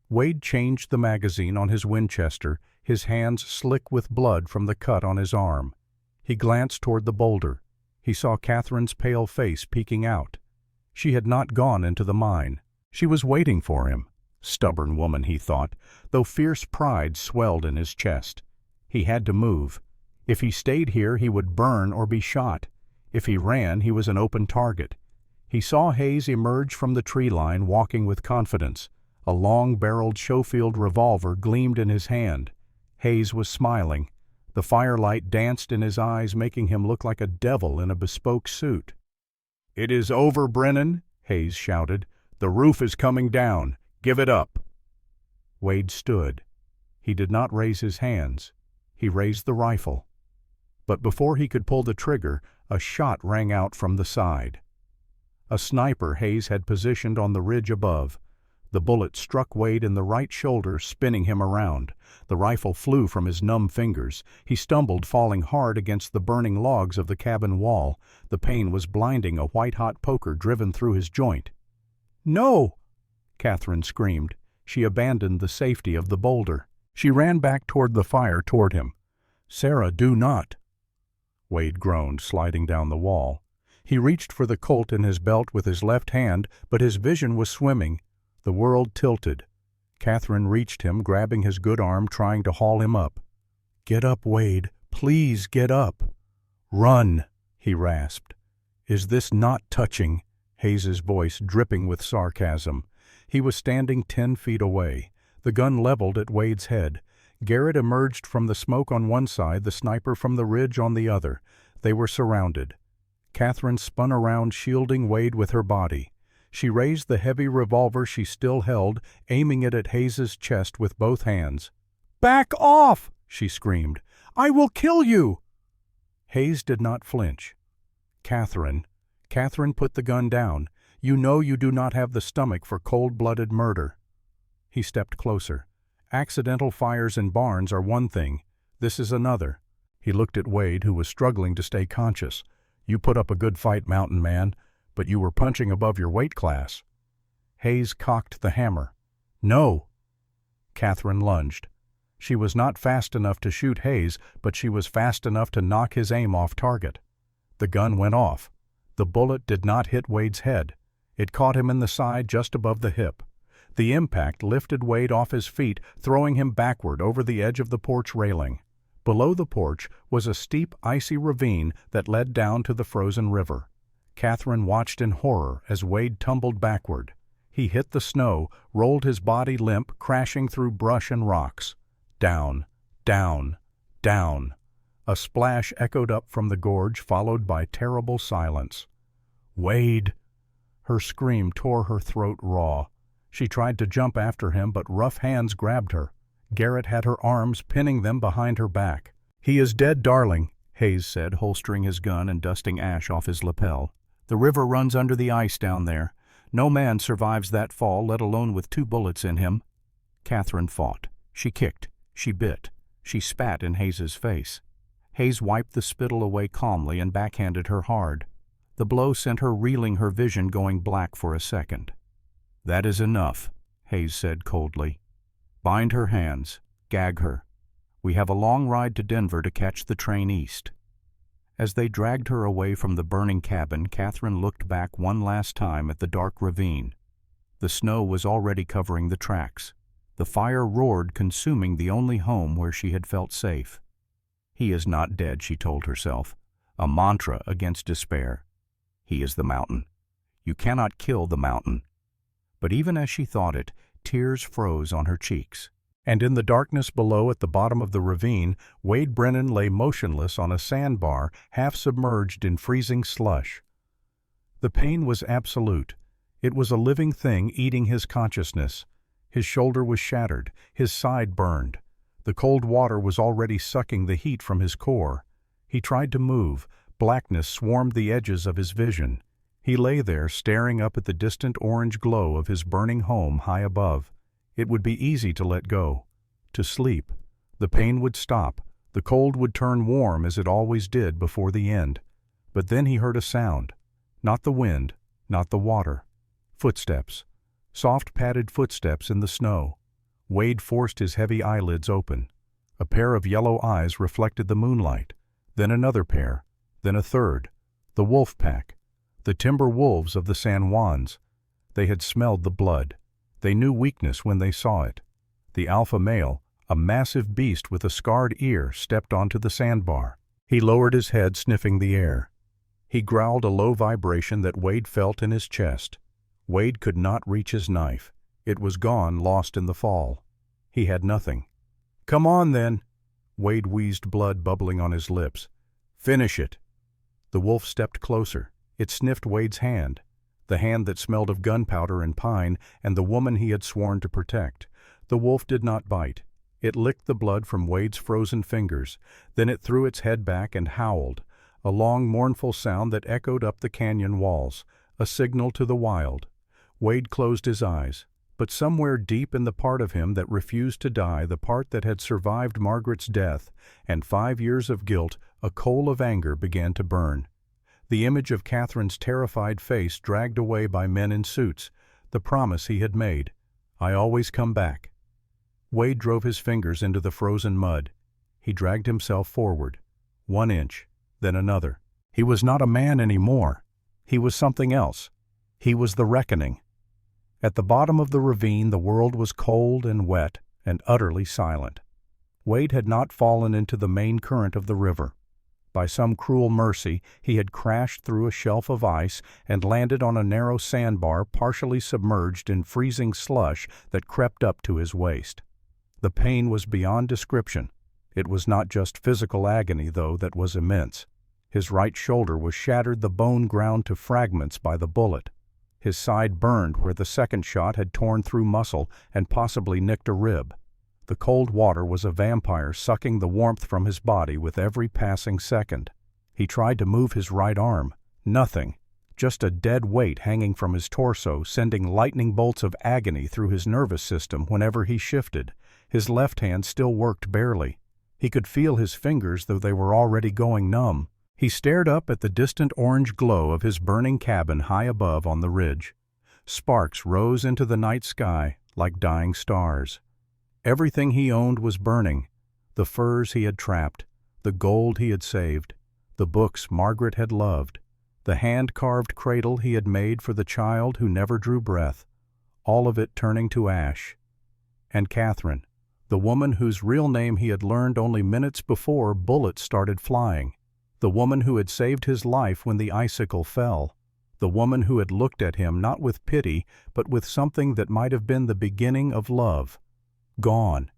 Wade changed the magazine on his Winchester, his hands slick with blood from the cut on his arm. He glanced toward the boulder. He saw Catherine's pale face peeking out. She had not gone into the mine. She was waiting for him. Stubborn woman, he thought, though fierce pride swelled in his chest. He had to move. If he stayed here, he would burn or be shot. If he ran, he was an open target. He saw Hayes emerge from the tree line, walking with confidence. A long-barreled Schofield revolver gleamed in his hand. Hayes was smiling. The firelight danced in his eyes, making him look like a devil in a bespoke suit. "It is over, Brennan," Hayes shouted. "The roof is coming down. Give it up." Wade stood. He did not raise his hands. He raised the rifle. But before he could pull the trigger, a shot rang out from the side. A sniper Hayes had positioned on the ridge above. The bullet struck Wade in the right shoulder, spinning him around. The rifle flew from his numb fingers. He stumbled, falling hard against the burning logs of the cabin wall. The pain was blinding, a white-hot poker driven through his joint. "No!" Catherine screamed. She abandoned the safety of the boulder. She ran back toward the fire, toward him. "Sarah, do not!" Wade groaned, sliding down the wall. He reached for the Colt in his belt with his left hand, but his vision was swimming. The world tilted. Catherine reached him, grabbing his good arm, trying to haul him up. "Get up, Wade. Please get up." "Run," he rasped. "Is this not touching?" Hayes's voice dripping with sarcasm. He was standing 10 feet away, the gun leveled at Wade's head. Garrett emerged from the smoke on one side, the sniper from the ridge on the other. They were surrounded. Catherine spun around, shielding Wade with her body. She raised the heavy revolver she still held, aiming it at Hayes's chest with both hands. "Back off!" she screamed. "I will kill you!" Hayes did not flinch. Catherine put the gun down. "You know you do not have the stomach for cold-blooded murder." He stepped closer. "Accidental fires in barns are one thing. This is another." He looked at Wade, who was struggling to stay conscious. "You put up a good fight, mountain man, but you were punching above your weight class." Hayes cocked the hammer. "No!" Catherine lunged. She was not fast enough to shoot Hayes, but she was fast enough to knock his aim off target. The gun went off. The bullet did not hit Wade's head. It caught him in the side just above the hip. The impact lifted Wade off his feet, throwing him backward over the edge of the porch railing. Below the porch was a steep, icy ravine that led down to the frozen river. Catherine watched in horror as Wade tumbled backward. He hit the snow, rolled his body limp, crashing through brush and rocks. Down, down, down. A splash echoed up from the gorge, followed by terrible silence. "Wade!" Her scream tore her throat raw. She tried to jump after him, but rough hands grabbed her. Garrett had her arms, pinning them behind her back. "He is dead, darling," Hayes said, holstering his gun and dusting ash off his lapel. "The river runs under the ice down there. No man survives that fall, let alone with 2 bullets in him." Catherine fought. She kicked. She bit. She spat in Hayes's face. Hayes wiped the spittle away calmly and backhanded her hard. The blow sent her reeling, her vision going black for a second. "That is enough," Hayes said coldly. "Bind her hands. Gag her. We have a long ride to Denver to catch the train east." As they dragged her away from the burning cabin, Catherine looked back one last time at the dark ravine. The snow was already covering the tracks. The fire roared, consuming the only home where she had felt safe. "He is not dead," she told herself, a mantra against despair. "He is the mountain. You cannot kill the mountain." But even as she thought it, tears froze on her cheeks. And in the darkness below at the bottom of the ravine, Wade Brennan lay motionless on a sandbar, half submerged in freezing slush. The pain was absolute. It was a living thing eating his consciousness. His shoulder was shattered, his side burned. The cold water was already sucking the heat from his core. He tried to move. Blackness swarmed the edges of his vision. He lay there, staring up at the distant orange glow of his burning home high above. It would be easy to let go, to sleep. The pain would stop. The cold would turn warm as it always did before the end. But then he heard a sound. Not the wind, not the water. Footsteps. Soft padded footsteps in the snow. Wade forced his heavy eyelids open. A pair of yellow eyes reflected the moonlight. Then another pair. Then a third. The wolf pack. The timber wolves of the San Juans. They had smelled the blood. They knew weakness when they saw it. The alpha male, a massive beast with a scarred ear, stepped onto the sandbar. He lowered his head, sniffing the air. He growled a low vibration that Wade felt in his chest. Wade could not reach his knife. It was gone, lost in the fall. He had nothing. "Come on, then." Wade wheezed, blood bubbling on his lips. "Finish it." The wolf stepped closer. It sniffed Wade's hand, the hand that smelled of gunpowder and pine, and the woman he had sworn to protect. The wolf did not bite. It licked the blood from Wade's frozen fingers. Then it threw its head back and howled, a long, mournful sound that echoed up the canyon walls, a signal to the wild. Wade closed his eyes. But somewhere deep in the part of him that refused to die, the part that had survived Margaret's death and 5 years of guilt, a coal of anger began to burn. The image of Catherine's terrified face dragged away by men in suits, the promise he had made. "I always come back." Wade drove his fingers into the frozen mud. He dragged himself forward. 1 inch, then another. He was not a man anymore. He was something else. He was the reckoning. At the bottom of the ravine, the world was cold and wet and utterly silent. Wade had not fallen into the main current of the river. By some cruel mercy, he had crashed through a shelf of ice and landed on a narrow sandbar partially submerged in freezing slush that crept up to his waist. The pain was beyond description. It was not just physical agony, though, that was immense. His right shoulder was shattered, the bone ground to fragments by the bullet. His side burned where the second shot had torn through muscle and possibly nicked a rib. The cold water was a vampire sucking the warmth from his body with every passing second. He tried to move his right arm. Nothing. Just a dead weight hanging from his torso, sending lightning bolts of agony through his nervous system whenever he shifted. His left hand still worked barely. He could feel his fingers, though they were already going numb. He stared up at the distant orange glow of his burning cabin high above on the ridge. Sparks rose into the night sky like dying stars. Everything he owned was burning. The furs he had trapped, the gold he had saved, the books Margaret had loved, the hand-carved cradle he had made for the child who never drew breath, all of it turning to ash. And Catherine, the woman whose real name he had learned only minutes before bullets started flying, the woman who had saved his life when the icicle fell, the woman who had looked at him not with pity but with something that might have been the beginning of love. Gone,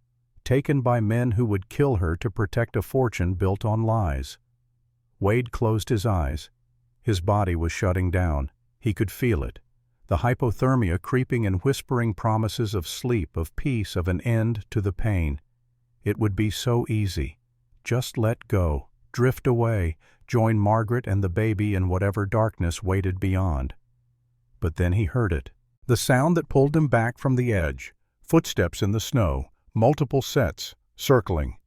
taken by men who would kill her to protect a fortune built on lies. Wade closed his eyes. His body was shutting down. He could feel it. The hypothermia creeping and whispering promises of sleep, of peace, of an end to the pain. It would be so easy. Just let go, drift away, join Margaret and the baby in whatever darkness waited beyond. But then he heard it. The sound that pulled him back from the edge. Footsteps in the snow, multiple sets, circling.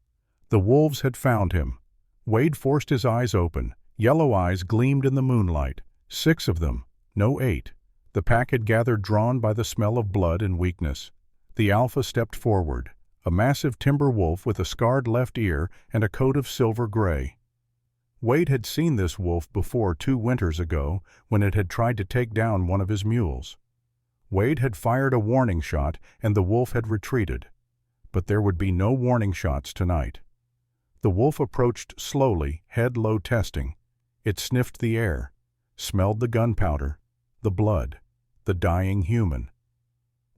The wolves had found him. Wade forced his eyes open. Yellow eyes gleamed in the moonlight. 6 of them, no 8. The pack had gathered, drawn by the smell of blood and weakness. The alpha stepped forward, a massive timber wolf with a scarred left ear and a coat of silver gray. Wade had seen this wolf before 2 winters ago when it had tried to take down one of his mules. Wade had fired a warning shot and the wolf had retreated. But there would be no warning shots tonight. The wolf approached slowly, head low, testing. It sniffed the air, smelled the gunpowder, the blood, the dying human.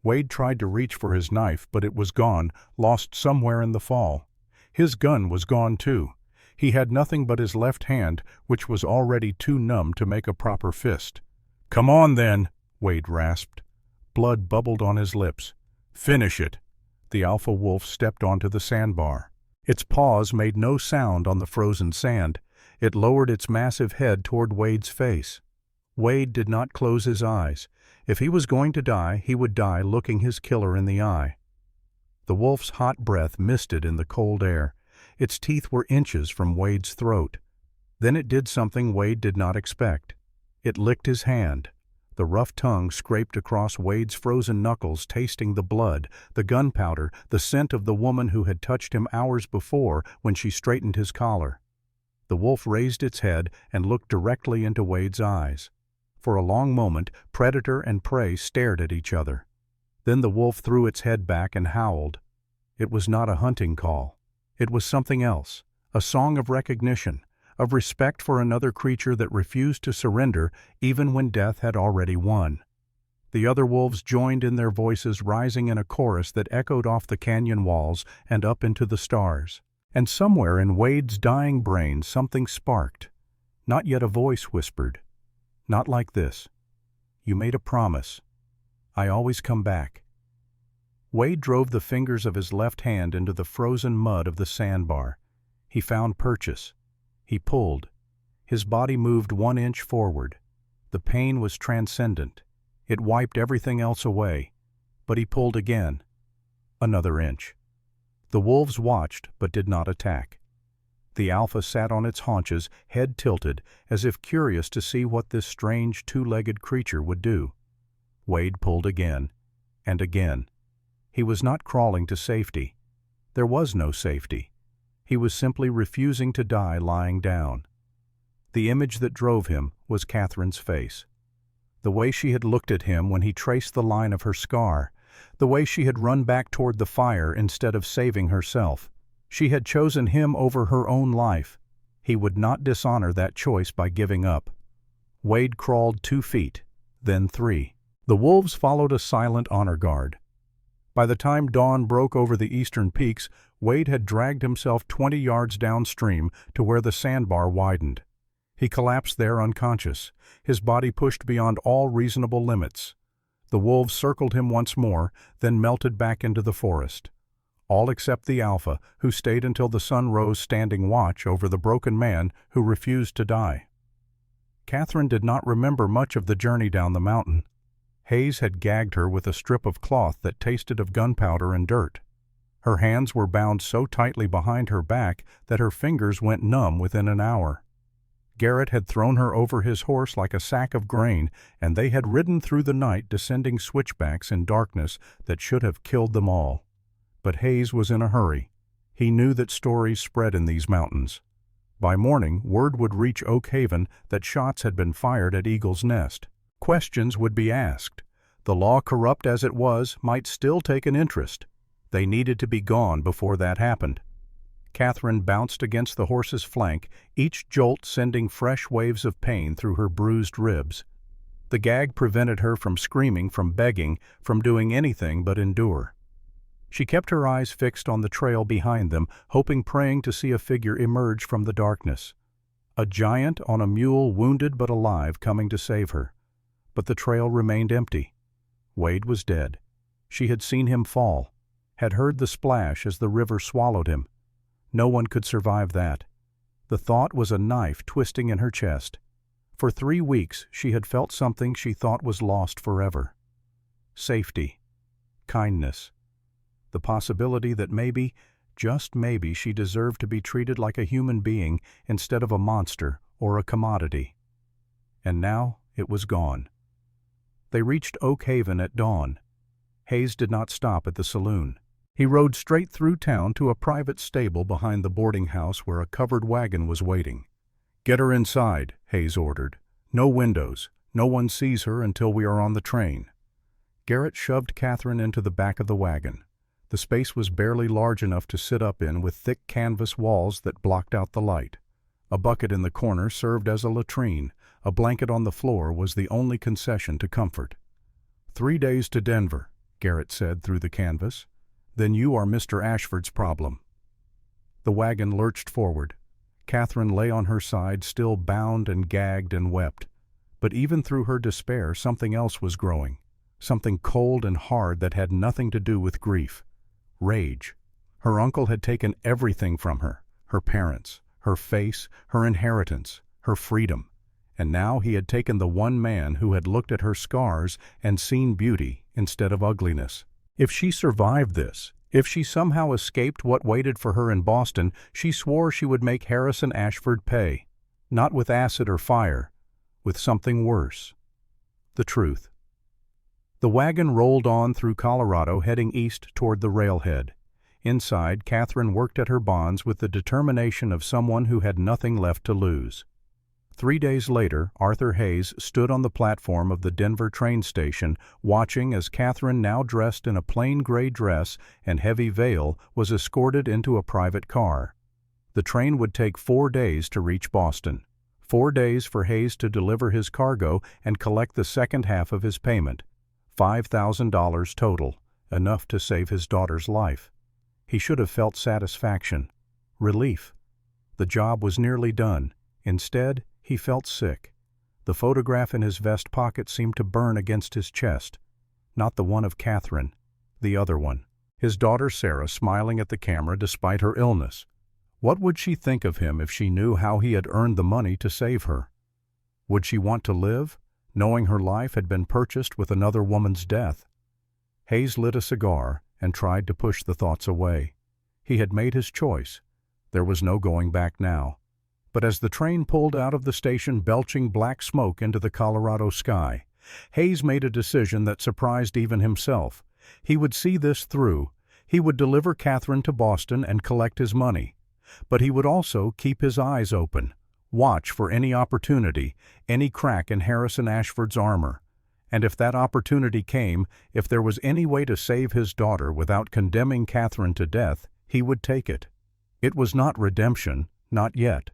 Wade tried to reach for his knife, but it was gone, lost somewhere in the fall. His gun was gone too. He had nothing but his left hand, which was already too numb to make a proper fist. "Come on, then," Wade rasped. Blood bubbled on his lips. "Finish it." The alpha wolf stepped onto the sandbar. Its paws made no sound on the frozen sand. It lowered its massive head toward Wade's face. Wade did not close his eyes. If he was going to die, he would die looking his killer in the eye. The wolf's hot breath misted in the cold air. Its teeth were inches from Wade's throat. Then it did something Wade did not expect. It licked his hand. The rough tongue scraped across Wade's frozen knuckles, tasting the blood, the gunpowder, the scent of the woman who had touched him hours before when she straightened his collar. The wolf raised its head and looked directly into Wade's eyes. For a long moment, predator and prey stared at each other. Then the wolf threw its head back and howled. It was not a hunting call. It was something else, a song of recognition, of respect for another creature that refused to surrender even when death had already won. The other wolves joined in, their voices rising in a chorus that echoed off the canyon walls and up into the stars. And somewhere in Wade's dying brain something sparked. Not yet a voice whispered, "Not like this. You made a promise. I always come back." Wade drove the fingers of his left hand into the frozen mud of the sandbar. He found purchase. He pulled. His body moved 1 inch forward. The pain was transcendent. It wiped everything else away. But he pulled again. Another inch. The wolves watched but did not attack. The alpha sat on its haunches, head tilted, as if curious to see what this strange 2-legged creature would do. Wade pulled again, and again. He was not crawling to safety. There was no safety. He was simply refusing to die lying down. The image that drove him was Catherine's face. The way she had looked at him when he traced the line of her scar. The way she had run back toward the fire instead of saving herself. She had chosen him over her own life. He would not dishonor that choice by giving up. Wade crawled 2 feet, then 3. The wolves followed a silent honor guard. By the time dawn broke over the eastern peaks, Wade had dragged himself 20 yards downstream to where the sandbar widened. He collapsed there unconscious, his body pushed beyond all reasonable limits. The wolves circled him once more, then melted back into the forest. All except the alpha, who stayed until the sun rose standing watch over the broken man who refused to die. Catherine did not remember much of the journey down the mountain. Hayes had gagged her with a strip of cloth that tasted of gunpowder and dirt. Her hands were bound so tightly behind her back that her fingers went numb within an hour. Garrett had thrown her over his horse like a sack of grain, and they had ridden through the night descending switchbacks in darkness that should have killed them all. But Hayes was in a hurry. He knew that stories spread in these mountains. By morning, word would reach Oak Haven that shots had been fired at Eagle's Nest. Questions would be asked. The law, corrupt as it was, might still take an interest. They needed to be gone before that happened. Catherine bounced against the horse's flank, each jolt sending fresh waves of pain through her bruised ribs. The gag prevented her from screaming, from begging, from doing anything but endure. She kept her eyes fixed on the trail behind them, praying to see a figure emerge from the darkness. A giant on a mule, wounded but alive, coming to save her. But the trail remained empty. Wade was dead. She had seen him fall, had heard the splash as the river swallowed him. No one could survive that. The thought was a knife twisting in her chest. For 3 weeks she had felt something she thought was lost forever. Safety. Kindness. The possibility that maybe, just maybe, she deserved to be treated like a human being instead of a monster or a commodity. And now it was gone. They reached Oak Haven at dawn. Hayes did not stop at the saloon. He rode straight through town to a private stable behind the boarding house where a covered wagon was waiting. "Get her inside," Hayes ordered. "No windows. No one sees her until we are on the train." Garrett shoved Catherine into the back of the wagon. The space was barely large enough to sit up in, with thick canvas walls that blocked out the light. A bucket in the corner served as a latrine. A blanket on the floor was the only concession to comfort. 3 days to Denver," Garrett said through the canvas. "Then you are Mr. Ashford's problem." The wagon lurched forward. Catherine lay on her side, still bound and gagged, and wept. But even through her despair, something else was growing. Something cold and hard that had nothing to do with grief. Rage. Her uncle had taken everything from her. Her parents, her face, her inheritance, her freedom. And now he had taken the one man who had looked at her scars and seen beauty instead of ugliness. If she survived this, if she somehow escaped what waited for her in Boston, she swore she would make Harrison Ashford pay. Not with acid or fire, with something worse. The truth. The wagon rolled on through Colorado, heading east toward the railhead. Inside, Catherine worked at her bonds with the determination of someone who had nothing left to lose. 3 days later, Arthur Hayes stood on the platform of the Denver train station, watching as Catherine, now dressed in a plain gray dress and heavy veil, was escorted into a private car. The train would take 4 days to reach Boston. 4 days for Hayes to deliver his cargo and collect the second half of his payment. $5,000 total, enough to save his daughter's life. He should have felt satisfaction, relief. The job was nearly done. Instead, he felt sick. The photograph in his vest pocket seemed to burn against his chest. Not the one of Catherine, the other one. His daughter Sarah, smiling at the camera despite her illness. What would she think of him if she knew how he had earned the money to save her? Would she want to live, knowing her life had been purchased with another woman's death? Hayes lit a cigar and tried to push the thoughts away. He had made his choice. There was no going back now. But as the train pulled out of the station, belching black smoke into the Colorado sky, Hayes made a decision that surprised even himself. He would see this through. He would deliver Catherine to Boston and collect his money. But he would also keep his eyes open, watch for any opportunity, any crack in Harrison Ashford's armor. And if that opportunity came, if there was any way to save his daughter without condemning Catherine to death, he would take it. It was not redemption, not yet.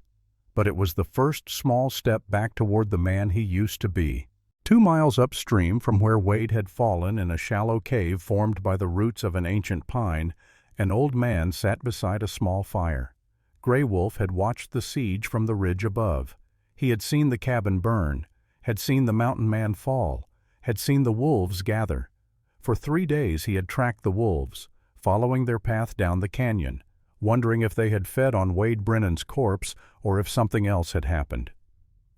But it was the first small step back toward the man he used to be. 2 miles upstream from where Wade had fallen in a shallow cave formed by the roots of an ancient pine, an old man sat beside a small fire. Gray Wolf had watched the siege from the ridge above. He had seen the cabin burn, had seen the mountain man fall, had seen the wolves gather. For 3 days he had tracked the wolves, following their path down the canyon, wondering if they had fed on Wade Brennan's corpse or if something else had happened.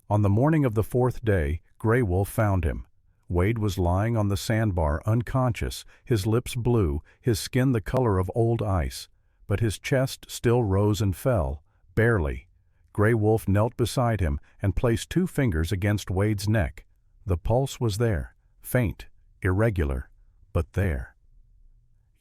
On the morning of the 4th day, Gray Wolf found him. Wade was lying on the sandbar unconscious, his lips blue, his skin the color of old ice, but his chest still rose and fell, barely. Gray Wolf knelt beside him and placed 2 fingers against Wade's neck. The pulse was there, faint, irregular, but there.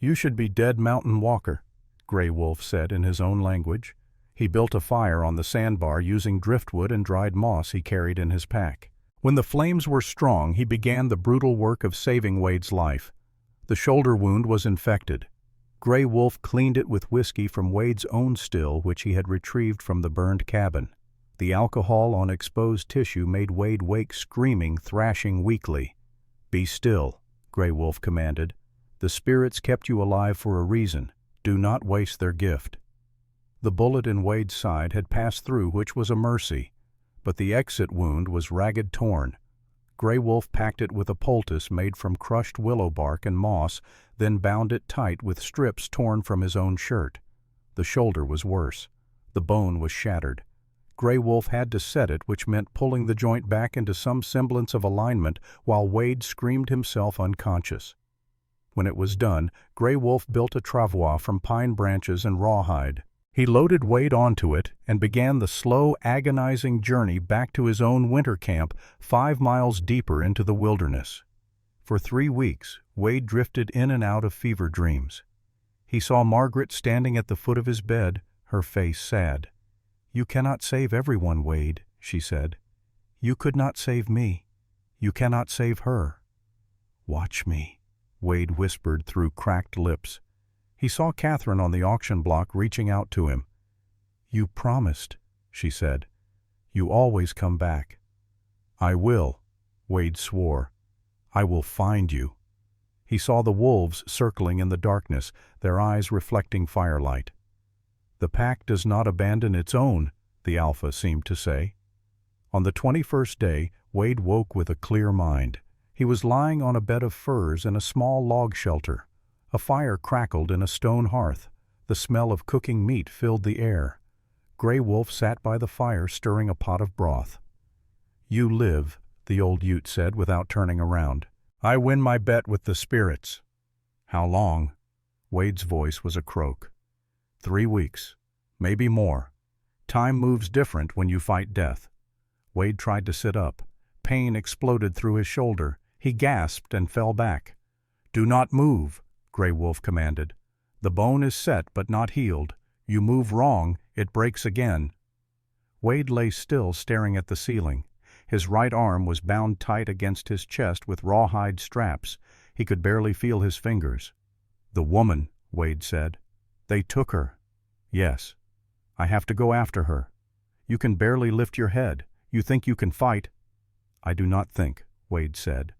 "You should be dead, Mountain Walker," Gray Wolf said in his own language. He built a fire on the sandbar using driftwood and dried moss he carried in his pack. When the flames were strong, he began the brutal work of saving Wade's life. The shoulder wound was infected. Gray Wolf cleaned it with whiskey from Wade's own still, which he had retrieved from the burned cabin. The alcohol on exposed tissue made Wade wake screaming, thrashing weakly. "Be still," Gray Wolf commanded. "The spirits kept you alive for a reason. Do not waste their gift." The bullet in Wade's side had passed through, which was a mercy, but the exit wound was ragged torn. Gray Wolf packed it with a poultice made from crushed willow bark and moss, then bound it tight with strips torn from his own shirt. The shoulder was worse. The bone was shattered. Gray Wolf had to set it, which meant pulling the joint back into some semblance of alignment while Wade screamed himself unconscious. When it was done, Gray Wolf built a travois from pine branches and rawhide. He loaded Wade onto it and began the slow, agonizing journey back to his own winter camp 5 miles deeper into the wilderness. For 3 weeks, Wade drifted in and out of fever dreams. He saw Margaret standing at the foot of his bed, her face sad. "You cannot save everyone, Wade," she said. "You could not save me. You cannot save her." "Watch me," Wade whispered through cracked lips. He saw Catherine on the auction block reaching out to him. "You promised," she said. "You always come back." "I will," Wade swore. "I will find you." He saw the wolves circling in the darkness, their eyes reflecting firelight. "The pack does not abandon its own," the Alpha seemed to say. On the 21st day, Wade woke with a clear mind. He was lying on a bed of furs in a small log shelter. A fire crackled in a stone hearth. The smell of cooking meat filled the air. Gray Wolf sat by the fire stirring a pot of broth. "You live," the old Ute said without turning around. "I win my bet with the spirits." "How long?" Wade's voice was a croak. 3 weeks. Maybe more. Time moves different when you fight death." Wade tried to sit up. Pain exploded through his shoulder. He gasped and fell back. "Do not move," Gray Wolf commanded. "The bone is set but not healed. You move wrong, it breaks again." Wade lay still, staring at the ceiling. His right arm was bound tight against his chest with rawhide straps. He could barely feel his fingers. "The woman," Wade said. "They took her." "Yes. I have to go after her." "You can barely lift your head. You think you can fight?" "I do not think," Wade said.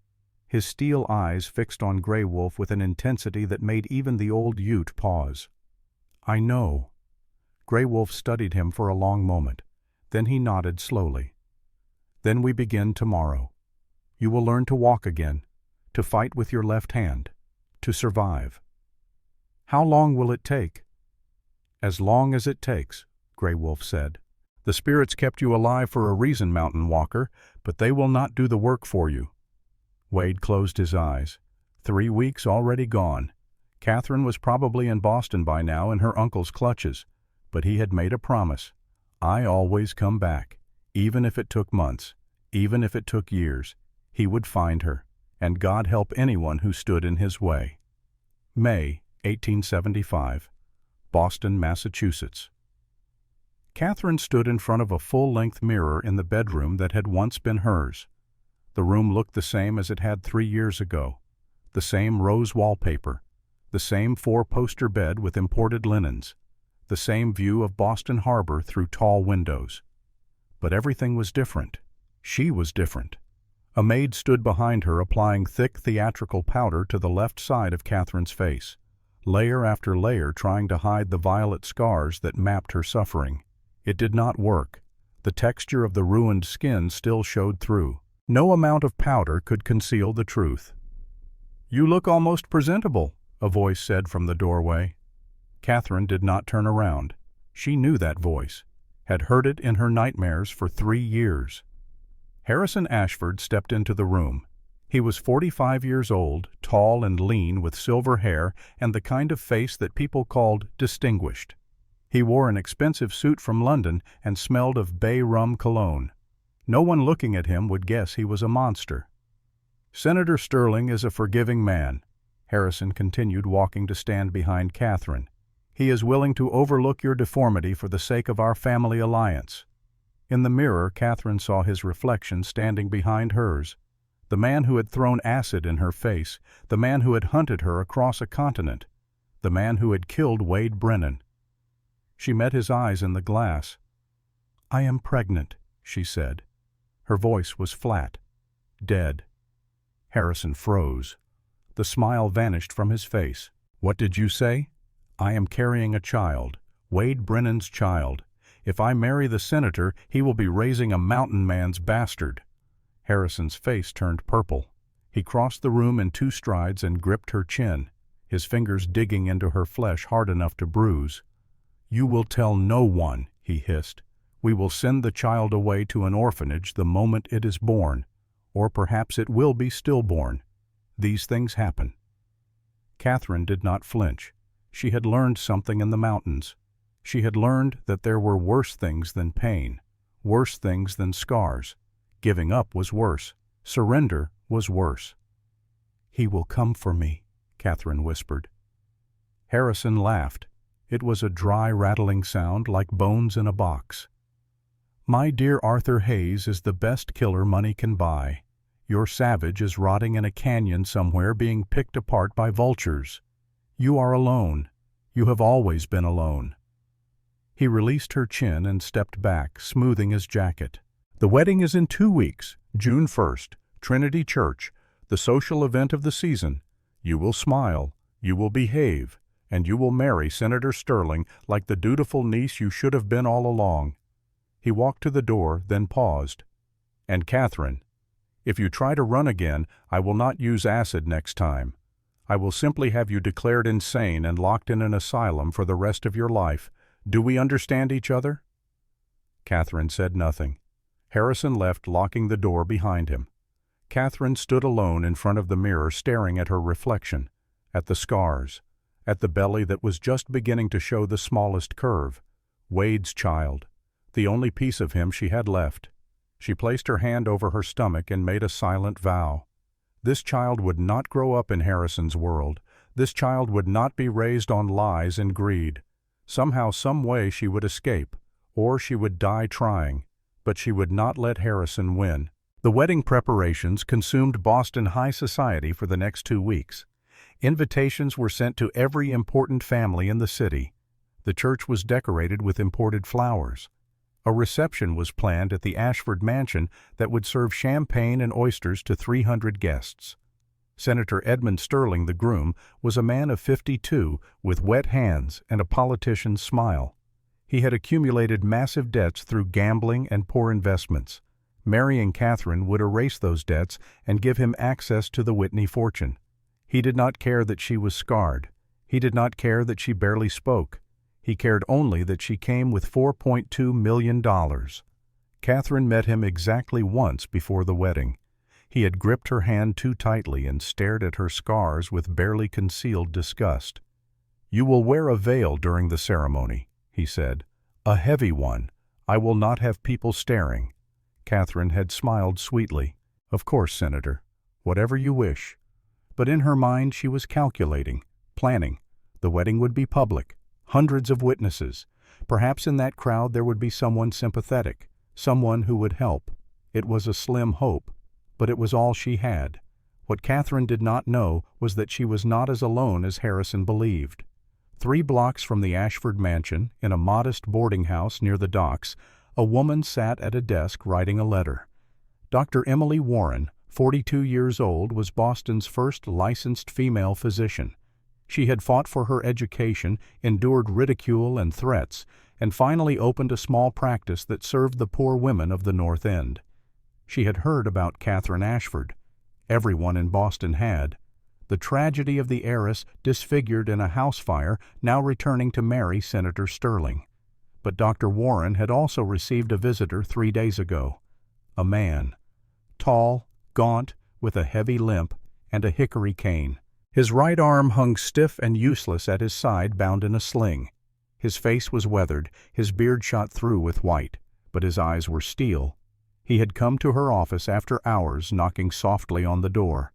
His steel eyes fixed on Gray Wolf with an intensity that made even the old Ute pause. "I know." Gray Wolf studied him for a long moment. Then he nodded slowly. "Then we begin tomorrow. You will learn to walk again, to fight with your left hand, to survive." "How long will it take?" "As long as it takes," Gray Wolf said. "The spirits kept you alive for a reason, Mountain Walker, but they will not do the work for you." Wade closed his eyes. 3 weeks already gone. Catherine was probably in Boston by now in her uncle's clutches, but he had made a promise. "I always come back, even if it took months, even if it took years. He would find her, and God help anyone who stood in his way." May 1875, Boston, Massachusetts. Catherine stood in front of a full-length mirror in the bedroom that had once been hers. The room looked the same as it had 3 years ago. The same rose wallpaper, the same 4-poster bed with imported linens, the same view of Boston Harbor through tall windows. But everything was different. She was different. A maid stood behind her applying thick theatrical powder to the left side of Catherine's face, layer after layer trying to hide the violet scars that mapped her suffering. It did not work. The texture of the ruined skin still showed through. No amount of powder could conceal the truth. "You look almost presentable," a voice said from the doorway. Catherine did not turn around. She knew that voice, had heard it in her nightmares for 3 years. Harrison Ashford stepped into the room. He was 45 years old, tall and lean with silver hair and the kind of face that people called distinguished. He wore an expensive suit from London and smelled of bay rum cologne. No one looking at him would guess he was a monster. "Senator Sterling is a forgiving man," Harrison continued, walking to stand behind Catherine. "He is willing to overlook your deformity for the sake of our family alliance." In the mirror, Catherine saw his reflection standing behind hers. The man who had thrown acid in her face, the man who had hunted her across a continent, the man who had killed Wade Brennan. She met his eyes in the glass. "I am pregnant," she said. Her voice was flat, dead. Harrison froze. The smile vanished from his face. "What did you say?" "I am carrying a child, Wade Brennan's child. If I marry the senator, he will be raising a mountain man's bastard." Harrison's face turned purple. He crossed the room in 2 strides and gripped her chin, his fingers digging into her flesh hard enough to bruise. "You will tell no one," he hissed. "We will send the child away to an orphanage the moment it is born, or perhaps it will be stillborn. These things happen." Catherine did not flinch. She had learned something in the mountains. She had learned that there were worse things than pain, worse things than scars. Giving up was worse. Surrender was worse. "He will come for me," Catherine whispered. Harrison laughed. It was a dry, rattling sound like bones in a box. "My dear Arthur Hayes is the best killer money can buy. Your savage is rotting in a canyon somewhere being picked apart by vultures. You are alone. You have always been alone." He released her chin and stepped back, smoothing his jacket. "The wedding is in 2 weeks, June 1st, Trinity Church, the social event of the season. You will smile, you will behave, and you will marry Senator Sterling like the dutiful niece you should have been all along." He walked to the door, then paused. "And Catherine, if you try to run again, I will not use acid next time. I will simply have you declared insane and locked in an asylum for the rest of your life. Do we understand each other?" Catherine said nothing. Harrison left, locking the door behind him. Catherine stood alone in front of the mirror, staring at her reflection, at the scars, at the belly that was just beginning to show the smallest curve. Wade's child, the only piece of him she had left. She placed her hand over her stomach and made a silent vow. This child would not grow up in Harrison's world. This child would not be raised on lies and greed. Somehow, some way she would escape, or she would die trying, but she would not let Harrison win. The wedding preparations consumed Boston high society for the next 2 weeks. Invitations were sent to every important family in the city. The church was decorated with imported flowers. A reception was planned at the Ashford mansion that would serve champagne and oysters to 300 guests. Senator Edmund Sterling, the groom, was a man of 52 with wet hands and a politician's smile. He had accumulated massive debts through gambling and poor investments. Marrying Catherine would erase those debts and give him access to the Whitney fortune. He did not care that she was scarred. He did not care that she barely spoke. He cared only that she came with $4.2 million. Catherine met him exactly once before the wedding. He had gripped her hand too tightly and stared at her scars with barely concealed disgust. "You will wear a veil during the ceremony," he said. "A heavy one. I will not have people staring." Catherine had smiled sweetly. "Of course, Senator. Whatever you wish." But in her mind she was calculating, planning. The wedding would be public. Hundreds of witnesses. Perhaps in that crowd there would be someone sympathetic, someone who would help. It was a slim hope, but it was all she had. What Catherine did not know was that she was not as alone as Harrison believed. 3 blocks from the Ashford mansion, in a modest boarding house near the docks, a woman sat at a desk writing a letter. Dr. Emily Warren, 42 years old, was Boston's first licensed female physician. She had fought for her education, endured ridicule and threats, and finally opened a small practice that served the poor women of the North End. She had heard about Catherine Ashford. Everyone in Boston had. The tragedy of the heiress disfigured in a house fire, now returning to marry Senator Sterling. But Dr. Warren had also received a visitor 3 days ago. A man. Tall, gaunt, with a heavy limp and a hickory cane. His right arm hung stiff and useless at his side, bound in a sling. His face was weathered, his beard shot through with white, but his eyes were steel. He had come to her office after hours, knocking softly on the door.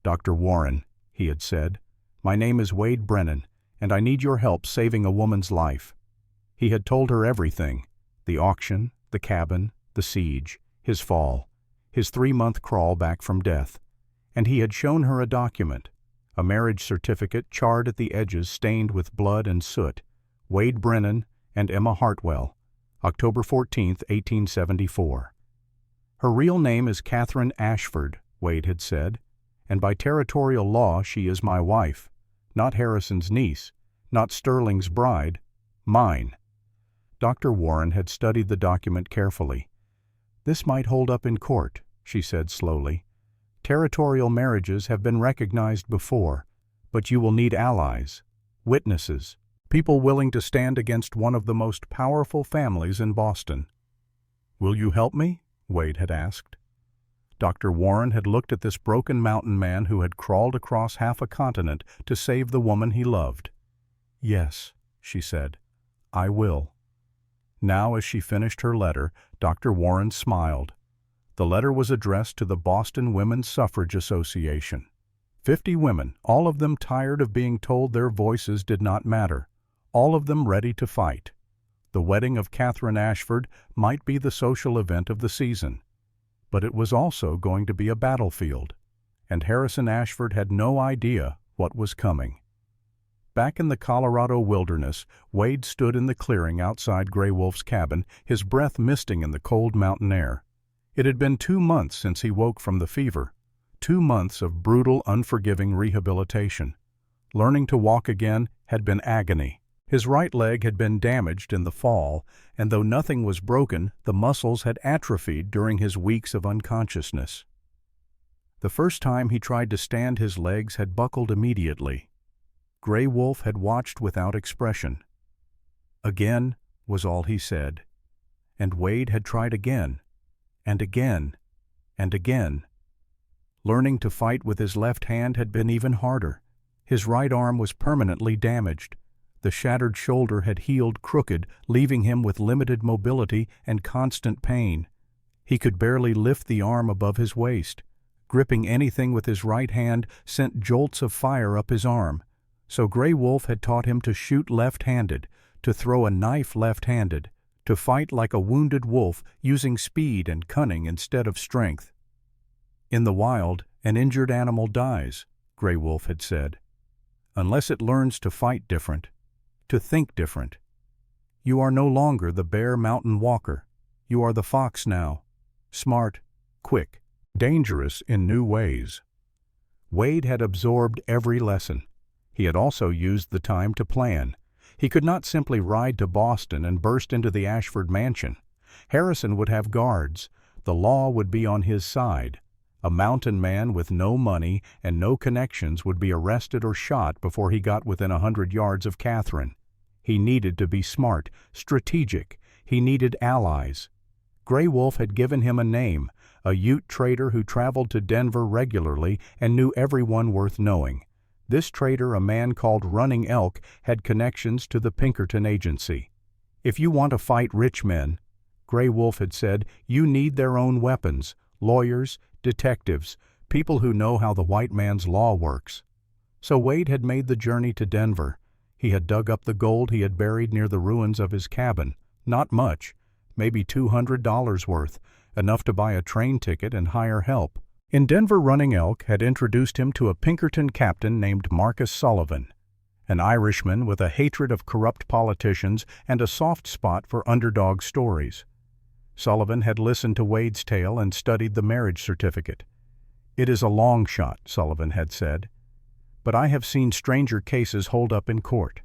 "Dr. Warren," he had said, "my name is Wade Brennan, and I need your help saving a woman's life." He had told her everything: the auction, the cabin, the siege, his fall, his 3-month crawl back from death. And he had shown her a document, a marriage certificate charred at the edges, stained with blood and soot. Wade Brennan and Emma Hartwell, October 14, 1874. "Her real name is Catherine Ashford," Wade had said, "and by territorial law she is my wife, not Harrison's niece, not Sterling's bride, mine." Dr. Warren had studied the document carefully. "This might hold up in court," she said slowly. "Territorial marriages have been recognized before, but you will need allies, witnesses, people willing to stand against one of the most powerful families in Boston." "Will you help me?" Wade had asked. Dr. Warren had looked at this broken mountain man who had crawled across half a continent to save the woman he loved. "Yes," she said, "I will." Now, as she finished her letter, Dr. Warren smiled. The letter was addressed to the Boston Women's Suffrage Association. 50 women, all of them tired of being told their voices did not matter, all of them ready to fight. The wedding of Catherine Ashford might be the social event of the season, but it was also going to be a battlefield, and Harrison Ashford had no idea what was coming. Back in the Colorado wilderness, Wade stood in the clearing outside Gray Wolf's cabin, his breath misting in the cold mountain air. It had been 2 months since he woke from the fever, 2 months of brutal, unforgiving rehabilitation. Learning to walk again had been agony. His right leg had been damaged in the fall, and though nothing was broken, the muscles had atrophied during his weeks of unconsciousness. The first time he tried to stand, his legs had buckled immediately. Gray Wolf had watched without expression. "Again," was all he said. And Wade had tried again, and again, and again. Learning to fight with his left hand had been even harder. His right arm was permanently damaged. The shattered shoulder had healed crooked, leaving him with limited mobility and constant pain. He could barely lift the arm above his waist. Gripping anything with his right hand sent jolts of fire up his arm. So Gray Wolf had taught him to shoot left-handed, to throw a knife left-handed, to fight like a wounded wolf, using speed and cunning instead of strength. "In the wild, an injured animal dies," Gray Wolf had said, "unless it learns to fight different, to think different. You are no longer the bear mountain walker. You are the fox now, smart, quick, dangerous in new ways." Wade had absorbed every lesson. He had also used the time to plan. He could not simply ride to Boston and burst into the Ashford mansion. Harrison would have guards. The law would be on his side. A mountain man with no money and no connections would be arrested or shot before he got within 100 yards of Catherine. He needed to be smart, strategic. He needed allies. Gray Wolf had given him a name, a Ute trader who traveled to Denver regularly and knew everyone worth knowing. This trader, a man called Running Elk, had connections to the Pinkerton Agency. "If you want to fight rich men," Gray Wolf had said, "you need their own weapons, lawyers, detectives, people who know how the white man's law works." So Wade had made the journey to Denver. He had dug up the gold he had buried near the ruins of his cabin. Not much, maybe $200 worth, enough to buy a train ticket and hire help. In Denver, Running Elk had introduced him to a Pinkerton captain named Marcus Sullivan, an Irishman with a hatred of corrupt politicians and a soft spot for underdog stories. Sullivan had listened to Wade's tale and studied the marriage certificate. "It is a long shot," Sullivan had said, but I have seen stranger cases hold up in court.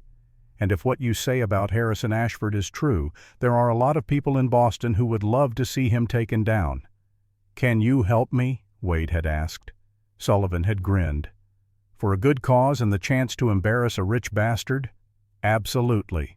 And if what you say about Harrison Ashford is true, there are a lot of people in Boston who would love to see him taken down." "Can you help me?" Wade had asked. Sullivan had grinned. "For a good cause and the chance to embarrass a rich bastard? Absolutely."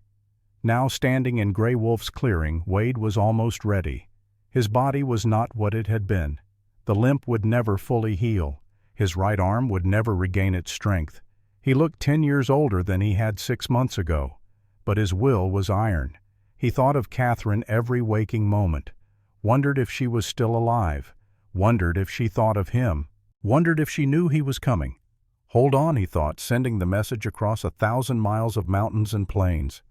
Now standing in Gray Wolf's clearing, Wade was almost ready. His body was not what it had been. The limp would never fully heal. His right arm would never regain its strength. He looked 10 years older than he had 6 months ago. But his will was iron. He thought of Catherine every waking moment. Wondered if she was still alive. Wondered if she thought of him. Wondered if she knew he was coming. "Hold on," he thought, sending the message across 1,000 miles of mountains and plains.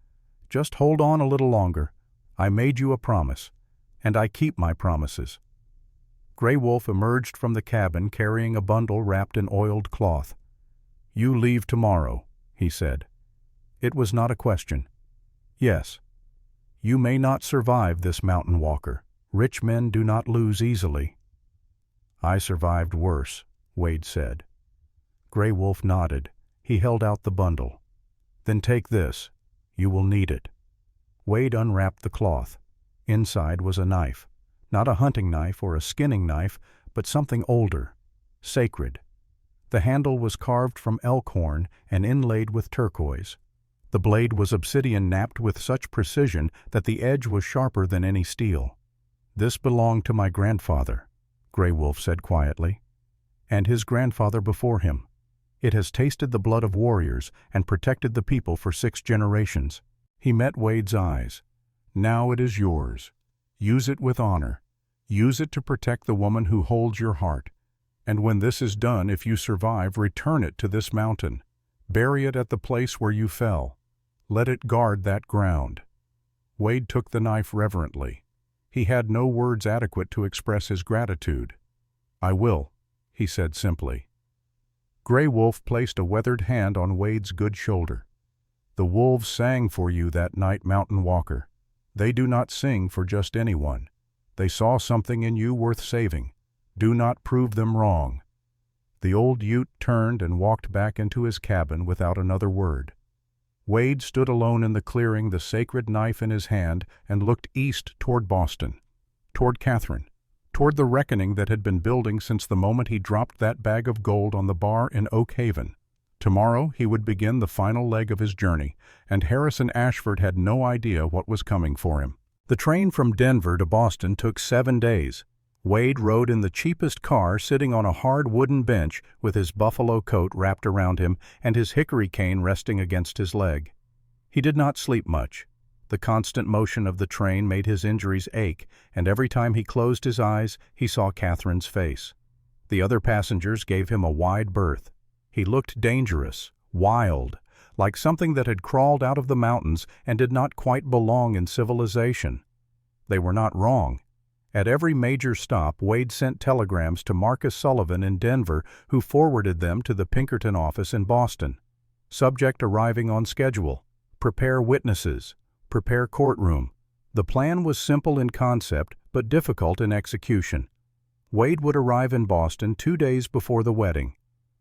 "Just hold on a little longer. I made you a promise, and I keep my promises." Gray Wolf emerged from the cabin carrying a bundle wrapped in oiled cloth. "You leave tomorrow," he said. It was not a question. "Yes. You may not survive this mountain walker. Rich men do not lose easily." "I survived worse," Wade said. Gray Wolf nodded. He held out the bundle. "Then take this. You will need it." Wade unwrapped the cloth. Inside was a knife. Not a hunting knife or a skinning knife, but something older, sacred. The handle was carved from elk horn and inlaid with turquoise. The blade was obsidian knapped with such precision that the edge was sharper than any steel. "This belonged to my grandfather," Gray Wolf said quietly, "and his grandfather before him. It has tasted the blood of warriors and protected the people for 6 generations." He met Wade's eyes. "Now it is yours. Use it with honor. Use it to protect the woman who holds your heart. And when this is done, if you survive, return it to this mountain. Bury it at the place where you fell. Let it guard that ground." Wade took the knife reverently. He had no words adequate to express his gratitude. "I will," he said simply. Gray Wolf placed a weathered hand on Wade's good shoulder. "The wolves sang for you that night, mountain walker. They do not sing for just anyone. They saw something in you worth saving. Do not prove them wrong." The old Ute turned and walked back into his cabin without another word. Wade stood alone in the clearing, the sacred knife in his hand, and looked east toward Boston, toward Catherine, toward the reckoning that had been building since the moment he dropped that bag of gold on the bar in Oak Haven. Tomorrow he would begin the final leg of his journey, and Harrison Ashford had no idea what was coming for him. The train from Denver to Boston took 7 days. Wade rode in the cheapest car, sitting on a hard wooden bench with his buffalo coat wrapped around him and his hickory cane resting against his leg. He did not sleep much. The constant motion of the train made his injuries ache, and every time he closed his eyes, he saw Catherine's face. The other passengers gave him a wide berth. He looked dangerous, wild, like something that had crawled out of the mountains and did not quite belong in civilization. They were not wrong. At every major stop, Wade sent telegrams to Marcus Sullivan in Denver, who forwarded them to the Pinkerton office in Boston. Subject arriving on schedule. Prepare witnesses. Prepare courtroom. The plan was simple in concept, but difficult in execution. Wade would arrive in Boston 2 days before the wedding.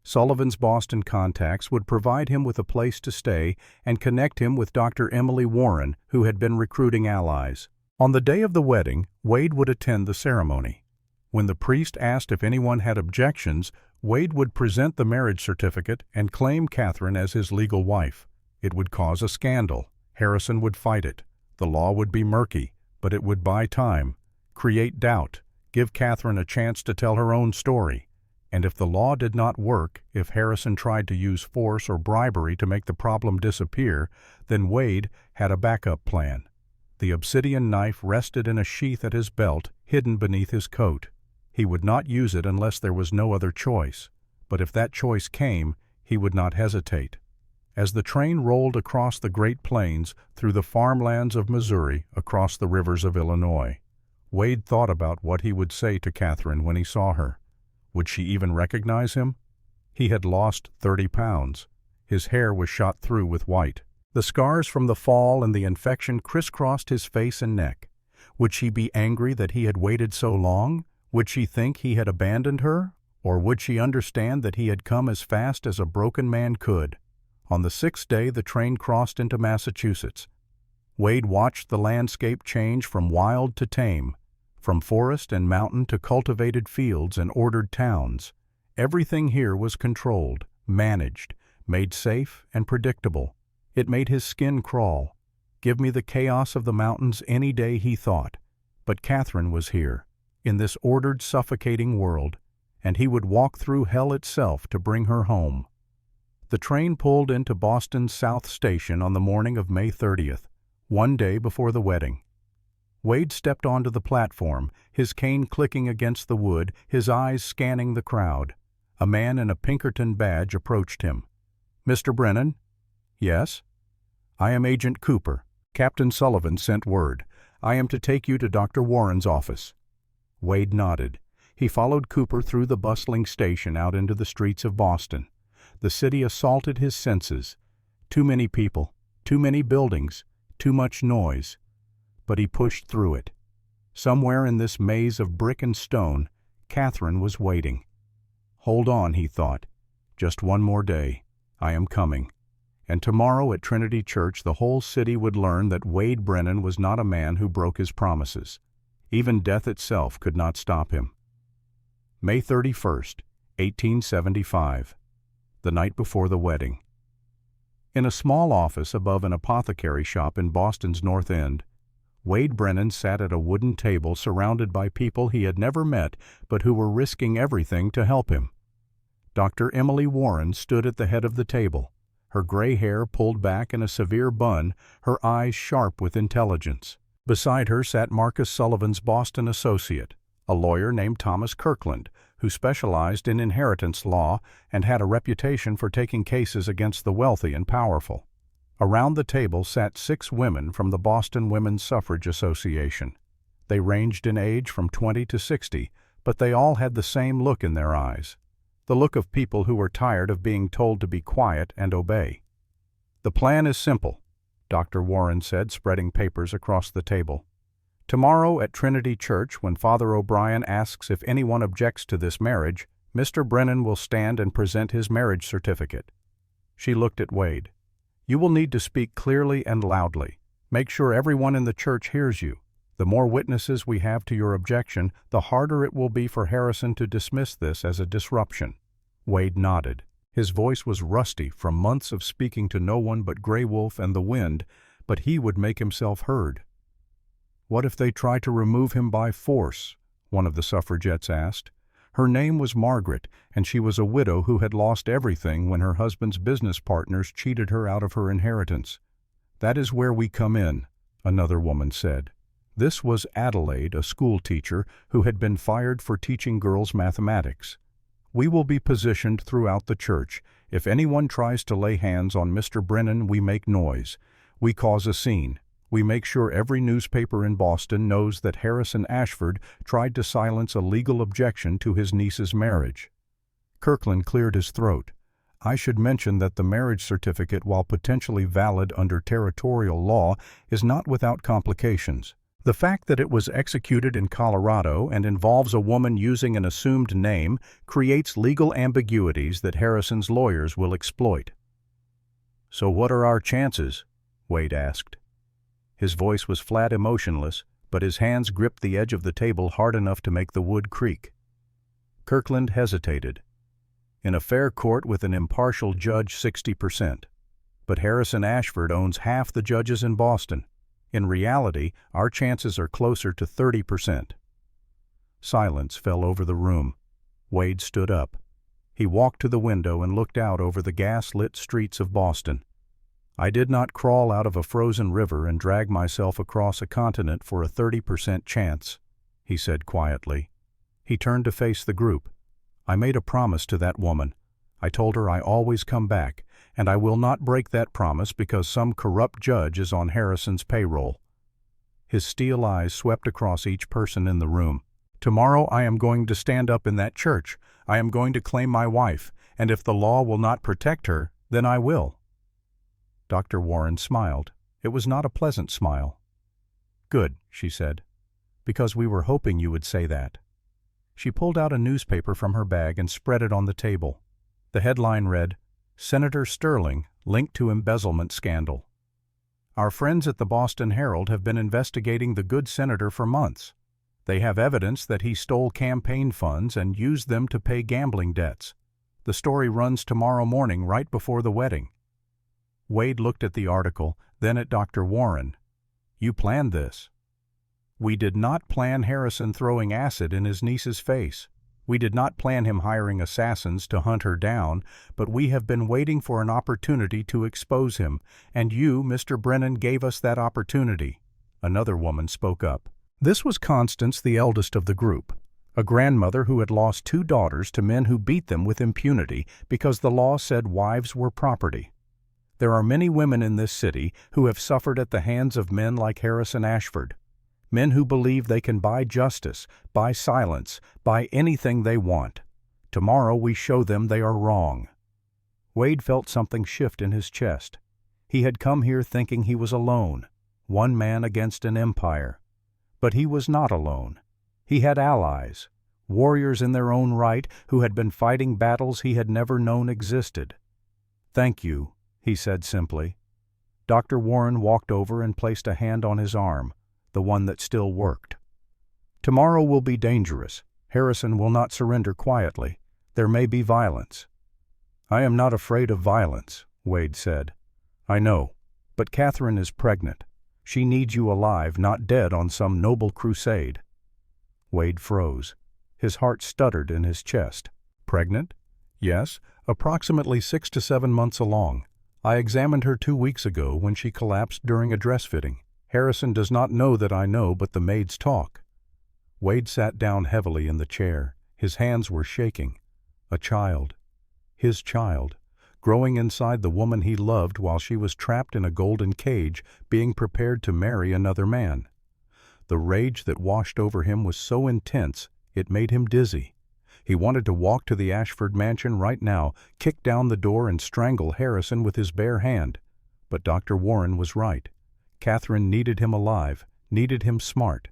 Sullivan's Boston contacts would provide him with a place to stay and connect him with Dr. Emily Warren, who had been recruiting allies. On the day of the wedding, Wade would attend the ceremony. When the priest asked if anyone had objections, Wade would present the marriage certificate and claim Catherine as his legal wife. It would cause a scandal. Harrison would fight it. The law would be murky, but it would buy time, create doubt, give Catherine a chance to tell her own story. And if the law did not work, if Harrison tried to use force or bribery to make the problem disappear, then Wade had a backup plan. The obsidian knife rested in a sheath at his belt, hidden beneath his coat. He would not use it unless there was no other choice. But if that choice came, he would not hesitate. As the train rolled across the Great Plains, through the farmlands of Missouri, across the rivers of Illinois, Wade thought about what he would say to Catherine when he saw her. Would she even recognize him? He had lost 30 pounds. His hair was shot through with white. The scars from the fall and the infection crisscrossed his face and neck. Would she be angry that he had waited so long? Would she think he had abandoned her? Or would she understand that he had come as fast as a broken man could? On the 6th day the train crossed into Massachusetts. Wade watched the landscape change from wild to tame, from forest and mountain to cultivated fields and ordered towns. Everything here was controlled, managed, made safe and predictable. It made his skin crawl. Give me the chaos of the mountains any day, he thought. But Catherine was here, in this ordered, suffocating world, and he would walk through hell itself to bring her home. The train pulled into Boston's South Station on the morning of May 30th, one day before the wedding. Wade stepped onto the platform, his cane clicking against the wood, his eyes scanning the crowd. A man in a Pinkerton badge approached him. "Mr. Brennan?" "Yes." "I am Agent Cooper. Captain Sullivan sent word. I am to take you to Dr. Warren's office." Wade nodded. He followed Cooper through the bustling station out into the streets of Boston. The city assaulted his senses. Too many people, too many buildings, too much noise. But he pushed through it. Somewhere in this maze of brick and stone, Catherine was waiting. Hold on, he thought. Just one more day. I am coming. And tomorrow at Trinity Church the whole city would learn that Wade Brennan was not a man who broke his promises. Even death itself could not stop him. May 31st, 1875. The night before the wedding. In a small office above an apothecary shop in Boston's North End, Wade Brennan sat at a wooden table surrounded by people he had never met but who were risking everything to help him. Dr. Emily Warren stood at the head of the table, her gray hair pulled back in a severe bun, her eyes sharp with intelligence. Beside her sat Marcus Sullivan's Boston associate, a lawyer named Thomas Kirkland, who specialized in inheritance law and had a reputation for taking cases against the wealthy and powerful. Around the table sat 6 women from the Boston Women's Suffrage Association. They ranged in age from 20 to 60, but they all had the same look in their eyes, the look of people who were tired of being told to be quiet and obey. "The plan is simple," Dr. Warren said, spreading papers across the table. "Tomorrow at Trinity Church, when Father O'Brien asks if anyone objects to this marriage, Mr. Brennan will stand and present his marriage certificate." She looked at Wade. "You will need to speak clearly and loudly. Make sure everyone in the church hears you. The more witnesses we have to your objection, the harder it will be for Harrison to dismiss this as a disruption." Wade nodded. His voice was rusty from months of speaking to no one but Grey Wolf and the wind, but he would make himself heard. "What if they try to remove him by force?" one of the suffragettes asked. Her name was Margaret, and she was a widow who had lost everything when her husband's business partners cheated her out of her inheritance. "That is where we come in," another woman said. This was Adelaide, a school teacher who had been fired for teaching girls mathematics. "We will be positioned throughout the church. If anyone tries to lay hands on Mr. Brennan, we make noise. We cause a scene. We make sure every newspaper in Boston knows that Harrison Ashford tried to silence a legal objection to his niece's marriage." Kirkland cleared his throat. "I should mention that the marriage certificate, while potentially valid under territorial law, is not without complications. The fact that it was executed in Colorado and involves a woman using an assumed name creates legal ambiguities that Harrison's lawyers will exploit." "So what are our chances?" Wade asked. His voice was flat, emotionless, but his hands gripped the edge of the table hard enough to make the wood creak. Kirkland hesitated. "In a fair court with an impartial judge, 60%. But Harrison Ashford owns half the judges in Boston. In reality, our chances are closer to 30%. Silence fell over the room. Wade stood up. He walked to the window and looked out over the gas-lit streets of Boston. "I did not crawl out of a frozen river and drag myself across a continent for a 30% chance," he said quietly. He turned to face the group. "I made a promise to that woman. I told her I always come back, and I will not break that promise because some corrupt judge is on Harrison's payroll." His steel eyes swept across each person in the room. "Tomorrow I am going to stand up in that church. I am going to claim my wife, and if the law will not protect her, then I will." Dr. Warren smiled. It was not a pleasant smile. "Good," she said, "because we were hoping you would say that." She pulled out a newspaper from her bag and spread it on the table. The headline read, "Senator Sterling linked to embezzlement scandal." Our friends at the Boston Herald have been investigating the good senator for months. They have evidence that he stole campaign funds and used them to pay gambling debts. The story runs tomorrow morning right before the wedding. Wade looked at the article, then at Dr. Warren. "You planned this." "We did not plan Harrison throwing acid in his niece's face. We did not plan him hiring assassins to hunt her down, but we have been waiting for an opportunity to expose him, and you, Mr. Brennan, gave us that opportunity." Another woman spoke up. This was Constance, the eldest of the group, a grandmother who had lost 2 daughters to men who beat them with impunity because the law said wives were property. There are many women in this city who have suffered at the hands of men like Harrison Ashford. Men who believe they can buy justice, buy silence, buy anything they want. Tomorrow we show them they are wrong. Wade felt something shift in his chest. He had come here thinking he was alone, one man against an empire. But he was not alone. He had allies, warriors in their own right who had been fighting battles he had never known existed. "Thank you," he said simply. Dr. Warren walked over and placed a hand on his arm, the one that still worked. "Tomorrow will be dangerous. Harrison will not surrender quietly. There may be violence." "I am not afraid of violence," Wade said. "I know, but Catherine is pregnant. She needs you alive, not dead on some noble crusade." Wade froze. His heart stuttered in his chest. "Pregnant?" "Yes, approximately 6 to 7 months along. I examined her 2 weeks ago when she collapsed during a dress fitting. Harrison does not know that I know, but the maids talk." Wade sat down heavily in the chair. His hands were shaking. A child. His child. Growing inside the woman he loved while she was trapped in a golden cage, being prepared to marry another man. The rage that washed over him was so intense, it made him dizzy. He wanted to walk to the Ashford mansion right now, kick down the door and strangle Harrison with his bare hand. But Dr. Warren was right. Catherine needed him alive, needed him smart.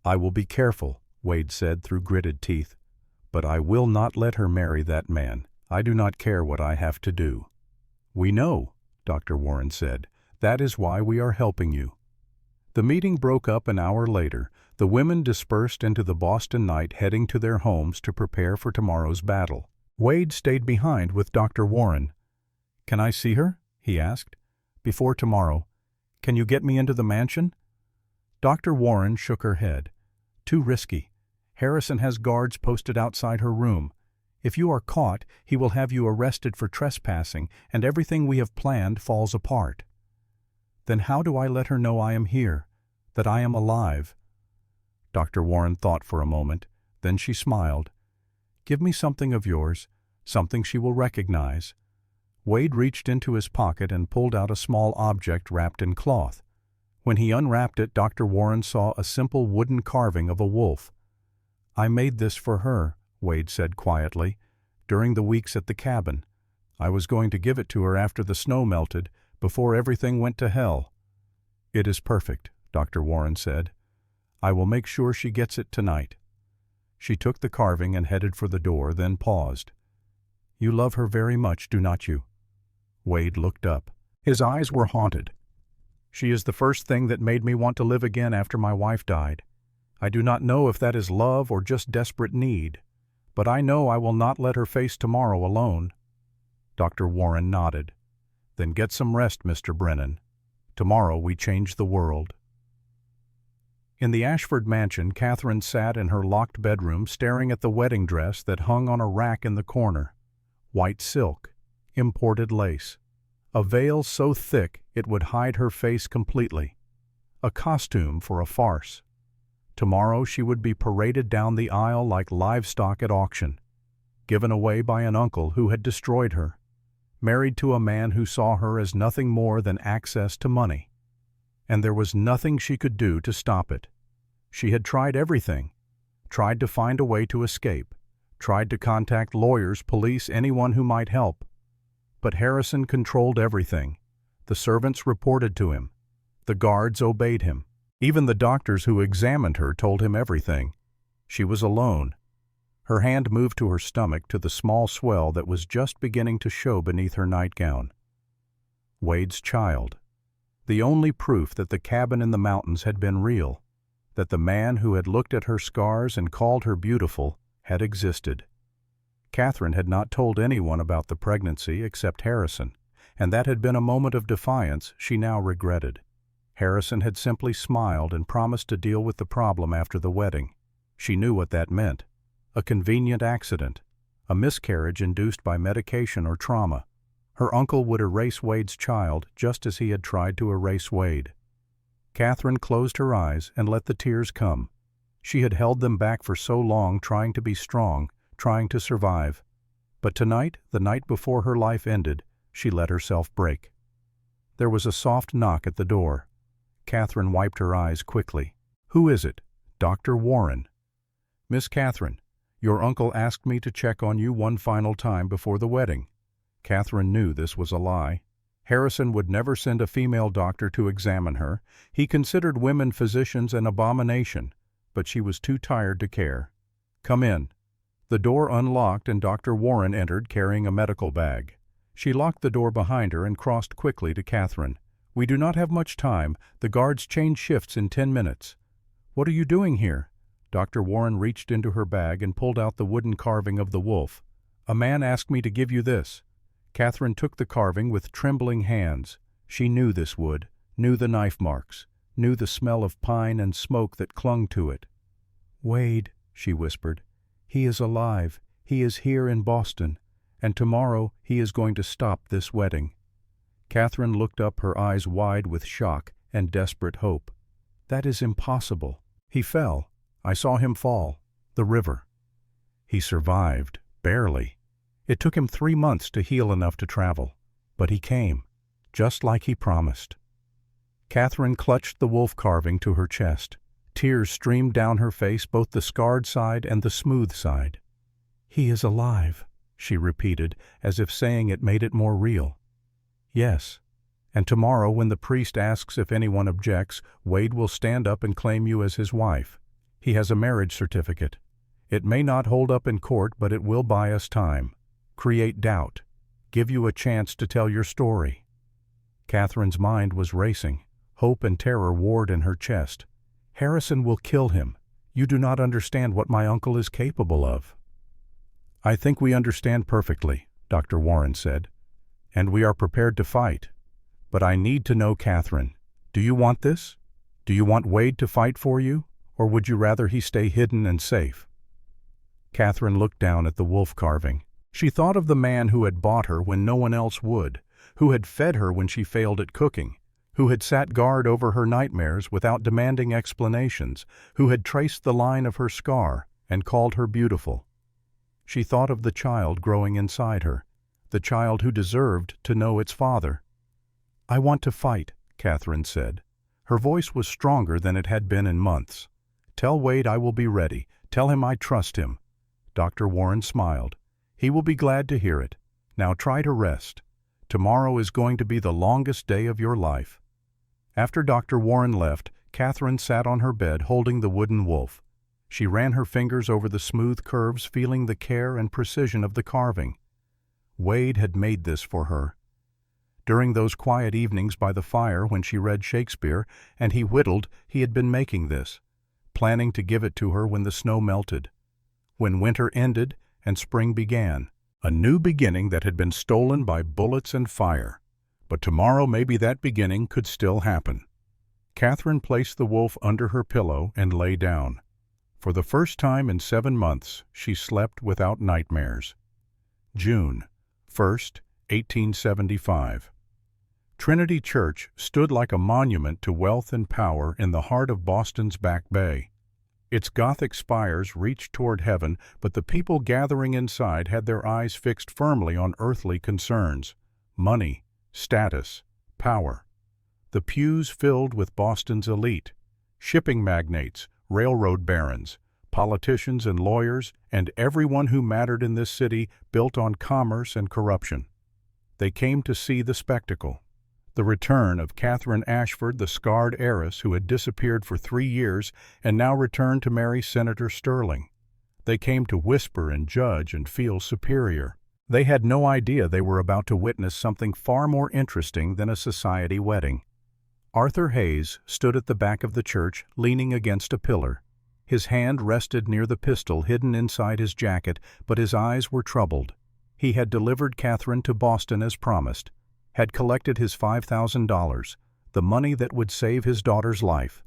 "I will be careful," Wade said through gritted teeth. "But I will not let her marry that man. I do not care what I have to do." "We know," Dr. Warren said. "That is why we are helping you." The meeting broke up an hour later. The women dispersed into the Boston night, heading to their homes to prepare for tomorrow's battle. Wade stayed behind with Dr. Warren. "Can I see her?" he asked. "Before tomorrow. Can you get me into the mansion?" Dr. Warren shook her head. "Too risky. Harrison has guards posted outside her room. If you are caught, he will have you arrested for trespassing, and everything we have planned falls apart." "Then how do I let her know I am here, that I am alive?" Dr. Warren thought for a moment. Then she smiled. "Give me something of yours, something she will recognize." Wade reached into his pocket and pulled out a small object wrapped in cloth. When he unwrapped it, Dr. Warren saw a simple wooden carving of a wolf. "I made this for her," Wade said quietly, "during the weeks at the cabin. I was going to give it to her after the snow melted, before everything went to hell." "It is perfect," Dr. Warren said. "I will make sure she gets it tonight." She took the carving and headed for the door, then paused. "You love her very much, do not you?" Wade looked up. His eyes were haunted. "She is the first thing that made me want to live again after my wife died. I do not know if that is love or just desperate need, but I know I will not let her face tomorrow alone." Dr. Warren nodded. "Then get some rest, Mr. Brennan. Tomorrow we change the world." In the Ashford mansion, Catherine sat in her locked bedroom staring at the wedding dress that hung on a rack in the corner. White silk, imported lace. A veil so thick it would hide her face completely. A costume for a farce. Tomorrow she would be paraded down the aisle like livestock at auction. Given away by an uncle who had destroyed her. Married to a man who saw her as nothing more than access to money. And there was nothing she could do to stop it. She had tried everything. Tried to find a way to escape. Tried to contact lawyers, police, anyone who might help. But Harrison controlled everything. The servants reported to him. The guards obeyed him. Even the doctors who examined her told him everything. She was alone. Her hand moved to her stomach to the small swell that was just beginning to show beneath her nightgown. Wade's child. The only proof that the cabin in the mountains had been real, that the man who had looked at her scars and called her beautiful had existed. Catherine had not told anyone about the pregnancy except Harrison, and that had been a moment of defiance she now regretted. Harrison had simply smiled and promised to deal with the problem after the wedding. She knew what that meant. A convenient accident, a miscarriage induced by medication or trauma. Her uncle would erase Wade's child just as he had tried to erase Wade. Catherine closed her eyes and let the tears come. She had held them back for so long, trying to be strong, trying to survive. But tonight, the night before her life ended, she let herself break. There was a soft knock at the door. Catherine wiped her eyes quickly. "Who is it?" "Dr. Warren." "Miss Catherine, your uncle asked me to check on you one final time before the wedding." Catherine knew this was a lie. Harrison would never send a female doctor to examine her. He considered women physicians an abomination, but she was too tired to care. "Come in." The door unlocked and Dr. Warren entered carrying a medical bag. She locked the door behind her and crossed quickly to Catherine. "We do not have much time. The guards change shifts in 10 minutes. "What are you doing here?" Dr. Warren reached into her bag and pulled out the wooden carving of the wolf. "A man asked me to give you this." Catherine took the carving with trembling hands. She knew this wood, knew the knife marks, knew the smell of pine and smoke that clung to it. "Wade," she whispered, "he is alive. He is here in Boston, and tomorrow he is going to stop this wedding." Catherine looked up, her eyes wide with shock and desperate hope. "That is impossible. He fell. I saw him fall. The river." "He survived, barely. It took him 3 months to heal enough to travel. But he came, just like he promised." Catherine clutched the wolf carving to her chest. Tears streamed down her face, both the scarred side and the smooth side. "He is alive," she repeated, as if saying it made it more real. "Yes. And tomorrow, when the priest asks if anyone objects, Wade will stand up and claim you as his wife. He has a marriage certificate. It may not hold up in court, but it will buy us time. Create doubt. Give you a chance to tell your story." Catherine's mind was racing. Hope and terror warred in her chest. "Harrison will kill him. You do not understand what my uncle is capable of." "I think we understand perfectly," Dr. Warren said. "And we are prepared to fight. But I need to know, Catherine, do you want this? Do you want Wade to fight for you, or would you rather he stay hidden and safe?" Catherine looked down at the wolf carving. She thought of the man who had bought her when no one else would, who had fed her when she failed at cooking, who had sat guard over her nightmares without demanding explanations, who had traced the line of her scar and called her beautiful. She thought of the child growing inside her, the child who deserved to know its father. "I want to fight," Catherine said. Her voice was stronger than it had been in months. "Tell Wade I will be ready. Tell him I trust him." Dr. Warren smiled. "He will be glad to hear it. Now try to rest. Tomorrow is going to be the longest day of your life." After Dr. Warren left, Catherine sat on her bed holding the wooden wolf. She ran her fingers over the smooth curves, feeling the care and precision of the carving. Wade had made this for her. During those quiet evenings by the fire when she read Shakespeare and he whittled, he had been making this, planning to give it to her when the snow melted. When winter ended and spring began, a new beginning that had been stolen by bullets and fire. But tomorrow maybe that beginning could still happen. Catherine placed the wolf under her pillow and lay down. For the first time in 7 months, she slept without nightmares. June 1st, 1875. Trinity Church stood like a monument to wealth and power in the heart of Boston's Back Bay. Its Gothic spires reached toward heaven, but the people gathering inside had their eyes fixed firmly on earthly concerns: money, status, power. The pews filled with Boston's elite, shipping magnates, railroad barons, politicians and lawyers, and everyone who mattered in this city built on commerce and corruption. They came to see the spectacle. The return of Catherine Ashford, the scarred heiress who had disappeared for 3 years and now returned to marry Senator Sterling. They came to whisper and judge and feel superior. They had no idea they were about to witness something far more interesting than a society wedding. Arthur Hayes stood at the back of the church, leaning against a pillar. His hand rested near the pistol hidden inside his jacket, but his eyes were troubled. He had delivered Catherine to Boston as promised, had collected his $5,000, the money that would save his daughter's life.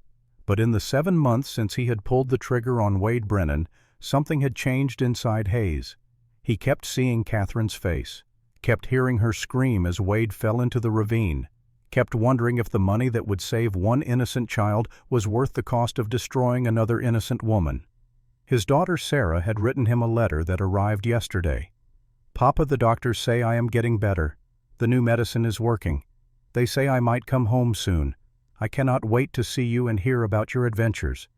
But in the 7 months since he had pulled the trigger on Wade Brennan, something had changed inside Hayes. He kept seeing Catherine's face, kept hearing her scream as Wade fell into the ravine, kept wondering if the money that would save one innocent child was worth the cost of destroying another innocent woman. His daughter Sarah had written him a letter that arrived yesterday. "Papa, the doctors say I am getting better. The new medicine is working. They say I might come home soon. I cannot wait to see you and hear about your adventures.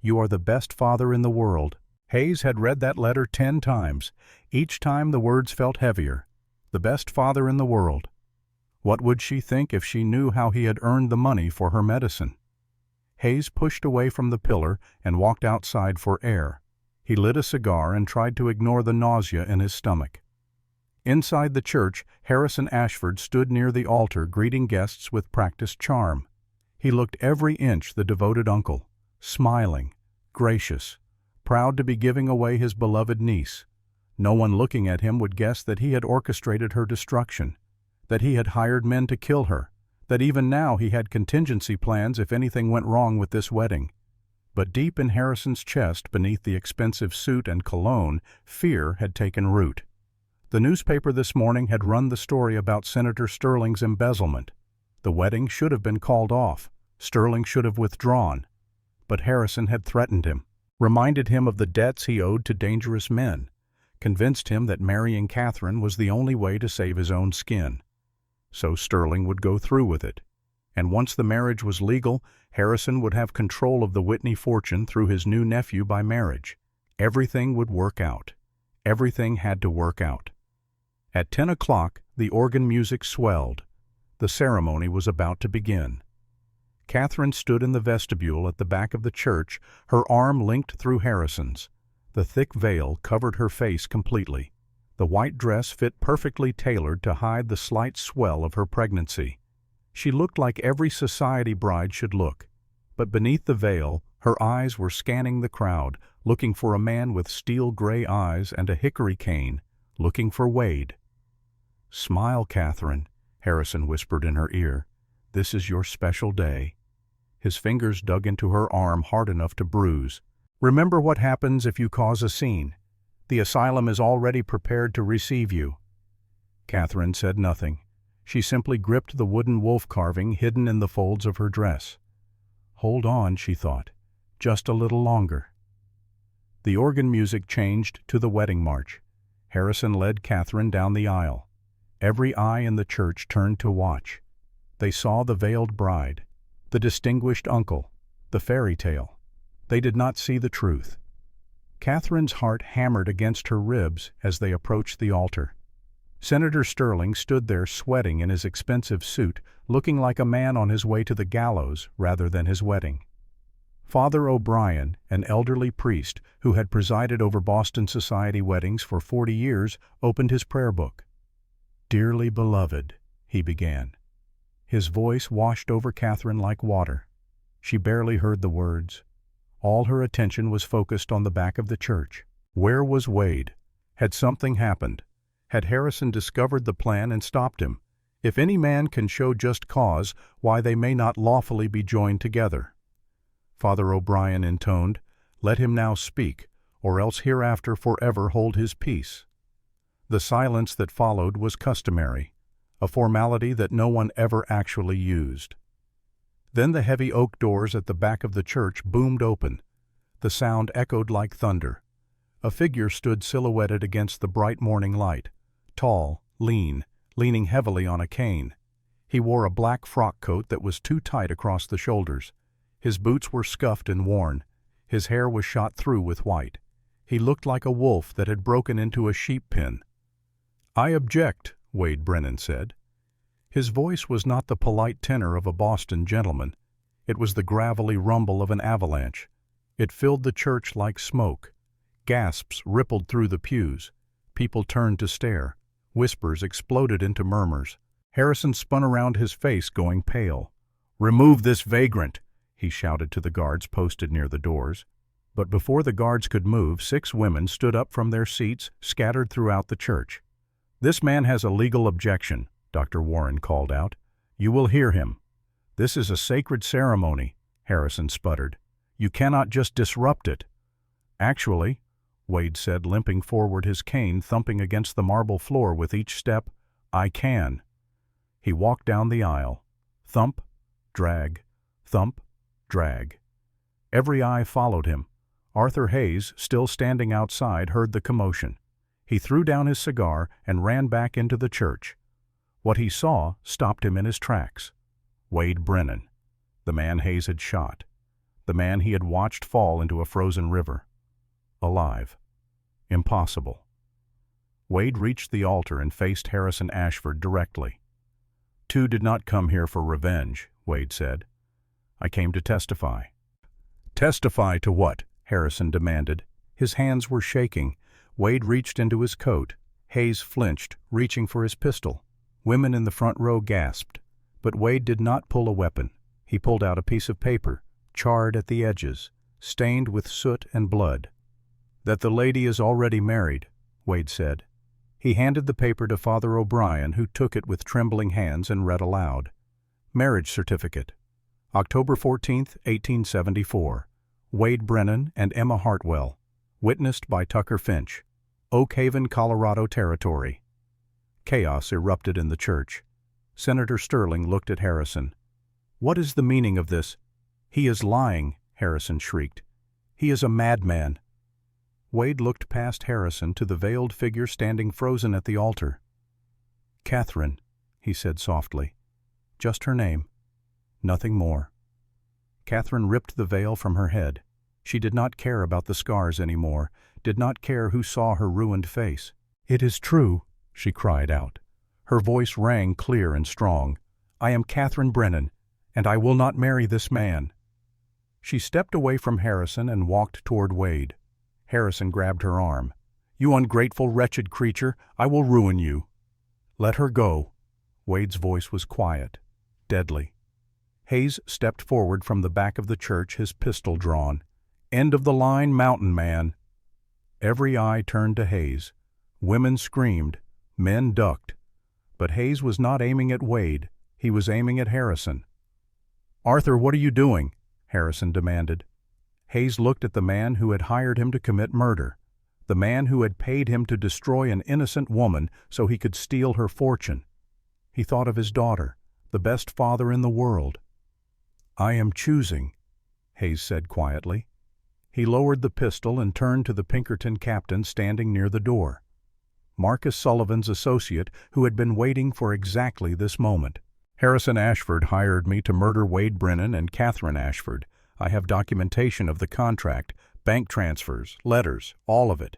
You are the best father in the world." Hayes had read that letter 10 times. Each time the words felt heavier. The best father in the world. What would she think if she knew how he had earned the money for her medicine? Hayes pushed away from the pillar and walked outside for air. He lit a cigar and tried to ignore the nausea in his stomach. Inside the church, Harrison Ashford stood near the altar greeting guests with practiced charm. He looked every inch the devoted uncle, smiling, gracious, proud to be giving away his beloved niece. No one looking at him would guess that he had orchestrated her destruction, that he had hired men to kill her, that even now he had contingency plans if anything went wrong with this wedding. But deep in Harrison's chest, beneath the expensive suit and cologne, fear had taken root. The newspaper this morning had run the story about Senator Sterling's embezzlement. The wedding should have been called off. Sterling should have withdrawn. But Harrison had threatened him, reminded him of the debts he owed to dangerous men, convinced him that marrying Catherine was the only way to save his own skin. So Sterling would go through with it. And once the marriage was legal, Harrison would have control of the Whitney fortune through his new nephew by marriage. Everything would work out. Everything had to work out. At 10 o'clock, the organ music swelled. The ceremony was about to begin. Catherine stood in the vestibule at the back of the church, her arm linked through Harrison's. The thick veil covered her face completely. The white dress fit perfectly tailored to hide the slight swell of her pregnancy. She looked like every society bride should look. But beneath the veil, her eyes were scanning the crowd, looking for a man with steel gray eyes and a hickory cane, looking for Wade. "Smile, Catherine," Harrison whispered in her ear. "This is your special day." His fingers dug into her arm hard enough to bruise. "Remember what happens if you cause a scene. The asylum is already prepared to receive you." Catherine said nothing. She simply gripped the wooden wolf carving hidden in the folds of her dress. Hold on, she thought. Just a little longer. The organ music changed to the wedding march. Harrison led Catherine down the aisle. Every eye in the church turned to watch. They saw the veiled bride, the distinguished uncle, the fairy tale. They did not see the truth. Catherine's heart hammered against her ribs as they approached the altar. Senator Sterling stood there sweating in his expensive suit, looking like a man on his way to the gallows rather than his wedding. Father O'Brien, an elderly priest who had presided over Boston society weddings for 40 years, opened his prayer book. "Dearly beloved," he began. His voice washed over Catherine like water. She barely heard the words. All her attention was focused on the back of the church. Where was Wade? Had something happened? Had Harrison discovered the plan and stopped him? If any man can show just cause, why they may not lawfully be joined together. Father O'Brien intoned, "Let him now speak, or else hereafter forever hold his peace." The silence that followed was customary, a formality that no one ever actually used. Then the heavy oak doors at the back of the church boomed open. The sound echoed like thunder. A figure stood silhouetted against the bright morning light, tall, lean, leaning heavily on a cane. He wore a black frock coat that was too tight across the shoulders. His boots were scuffed and worn. His hair was shot through with white. He looked like a wolf that had broken into a sheep pen. "I object," Wade Brennan said. His voice was not the polite tenor of a Boston gentleman. It was the gravelly rumble of an avalanche. It filled the church like smoke. Gasps rippled through the pews. People turned to stare. Whispers exploded into murmurs. Harrison spun around, his face going pale. "Remove this vagrant," he shouted to the guards posted near the doors. But before the guards could move, 6 women stood up from their seats, scattered throughout the church. "This man has a legal objection," Dr. Warren called out. "You will hear him." "This is a sacred ceremony," Harrison sputtered. "You cannot just disrupt it." "Actually," Wade said, limping forward, his cane thumping against the marble floor with each step, "I can." He walked down the aisle. Thump, drag, thump, drag. Every eye followed him. Arthur Hayes, still standing outside, heard the commotion. He threw down his cigar and ran back into the church. What he saw stopped him in his tracks. Wade Brennan, the man Hayes had shot, the man he had watched fall into a frozen river. Alive. Impossible. Wade reached the altar and faced Harrison Ashford directly. "Two did not come here for revenge," Wade said. "I came to testify." "Testify to what?" Harrison demanded. His hands were shaking. Wade reached into his coat. Hayes flinched, reaching for his pistol. Women in the front row gasped. But Wade did not pull a weapon. He pulled out a piece of paper, charred at the edges, stained with soot and blood. "That the lady is already married," Wade said. He handed the paper to Father O'Brien, who took it with trembling hands and read aloud. "Marriage certificate. October 14th, 1874. Wade Brennan and Emma Hartwell. Witnessed by Tucker Finch. Oak Haven, Colorado Territory." Chaos erupted in the church. Senator Sterling looked at Harrison. "What is the meaning of this?" "He is lying," Harrison shrieked. "He is a madman." Wade looked past Harrison to the veiled figure standing frozen at the altar. "Catherine," he said softly. "Just her name. Nothing more." Catherine ripped the veil from her head. She did not care about the scars anymore, did not care who saw her ruined face. "It is true," she cried out. Her voice rang clear and strong. "I am Catherine Brennan, and I will not marry this man." She stepped away from Harrison and walked toward Wade. Harrison grabbed her arm. "You ungrateful, wretched creature, I will ruin you." "Let her go." Wade's voice was quiet, deadly. Hayes stepped forward from the back of the church, his pistol drawn. "End of the line, mountain man." Every eye turned to Hayes. Women screamed. Men ducked. But Hayes was not aiming at Wade. He was aiming at Harrison. "Arthur, what are you doing?" Harrison demanded. Hayes looked at the man who had hired him to commit murder, the man who had paid him to destroy an innocent woman so he could steal her fortune. He thought of his daughter, the best father in the world. "I am choosing," Hayes said quietly. He lowered the pistol and turned to the Pinkerton captain standing near the door. Marcus Sullivan's associate, who had been waiting for exactly this moment. "Harrison Ashford hired me to murder Wade Brennan and Catherine Ashford. I have documentation of the contract, bank transfers, letters, all of it."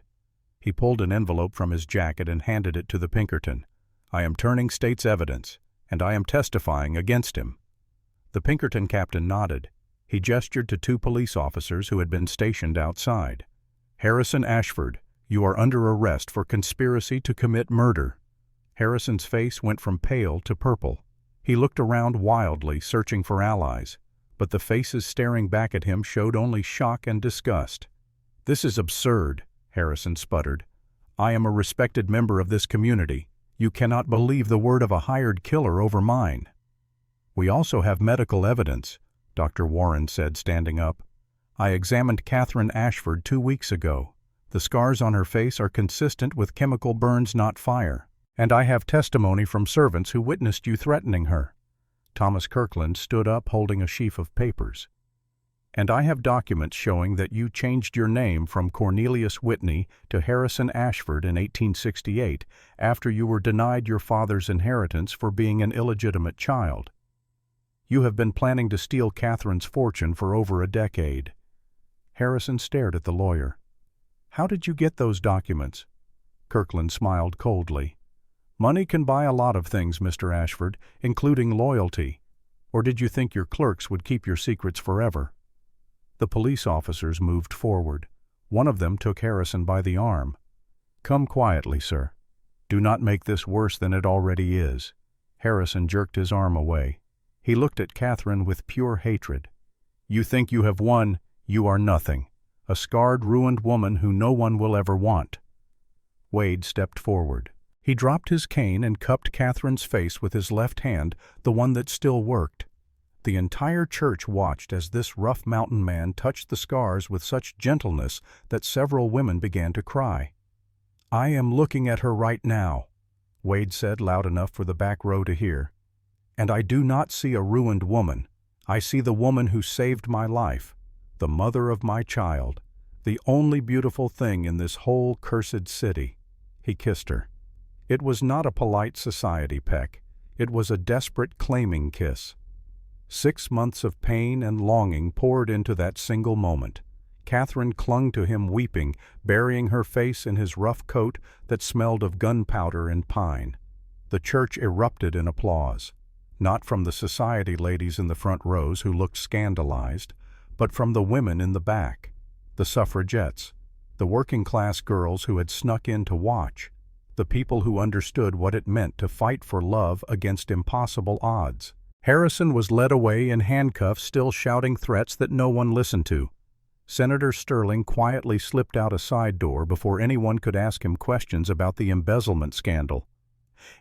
He pulled an envelope from his jacket and handed it to the Pinkerton. "I am turning state's evidence, and I am testifying against him." The Pinkerton captain nodded. He gestured to 2 police officers who had been stationed outside. "Harrison Ashford, you are under arrest for conspiracy to commit murder." Harrison's face went from pale to purple. He looked around wildly, searching for allies, but the faces staring back at him showed only shock and disgust. "This is absurd," Harrison sputtered. "I am a respected member of this community. You cannot believe the word of a hired killer over mine." "We also have medical evidence," Dr. Warren said, standing up. "I examined Catherine Ashford 2 weeks ago. The scars on her face are consistent with chemical burns, not fire. And I have testimony from servants who witnessed you threatening her." Thomas Kirkland stood up holding a sheaf of papers. "And I have documents showing that you changed your name from Cornelius Whitney to Harrison Ashford in 1868 after you were denied your father's inheritance for being an illegitimate child. You have been planning to steal Catherine's fortune for over a decade." Harrison stared at the lawyer. "How did you get those documents?" Kirkland smiled coldly. "Money can buy a lot of things, Mr. Ashford, including loyalty. Or did you think your clerks would keep your secrets forever?" The police officers moved forward. One of them took Harrison by the arm. "Come quietly, sir. Do not make this worse than it already is." Harrison jerked his arm away. He looked at Catherine with pure hatred. "You think you have won. You are nothing. A scarred, ruined woman who no one will ever want." Wade stepped forward. He dropped his cane and cupped Catherine's face with his left hand, the one that still worked. The entire church watched as this rough mountain man touched the scars with such gentleness that several women began to cry. "I am looking at her right now," Wade said loud enough for the back row to hear. "And I do not see a ruined woman. I see the woman who saved my life, the mother of my child, the only beautiful thing in this whole cursed city." He kissed her. It was not a polite society peck. It was a desperate claiming kiss. 6 months of pain and longing poured into that single moment. Catherine clung to him weeping, burying her face in his rough coat that smelled of gunpowder and pine. The church erupted in applause, not from the society ladies in the front rows who looked scandalized, but from the women in the back, the suffragettes, the working-class girls who had snuck in to watch, the people who understood what it meant to fight for love against impossible odds. Harrison was led away in handcuffs, still shouting threats that no one listened to. Senator Sterling quietly slipped out a side door before anyone could ask him questions about the embezzlement scandal.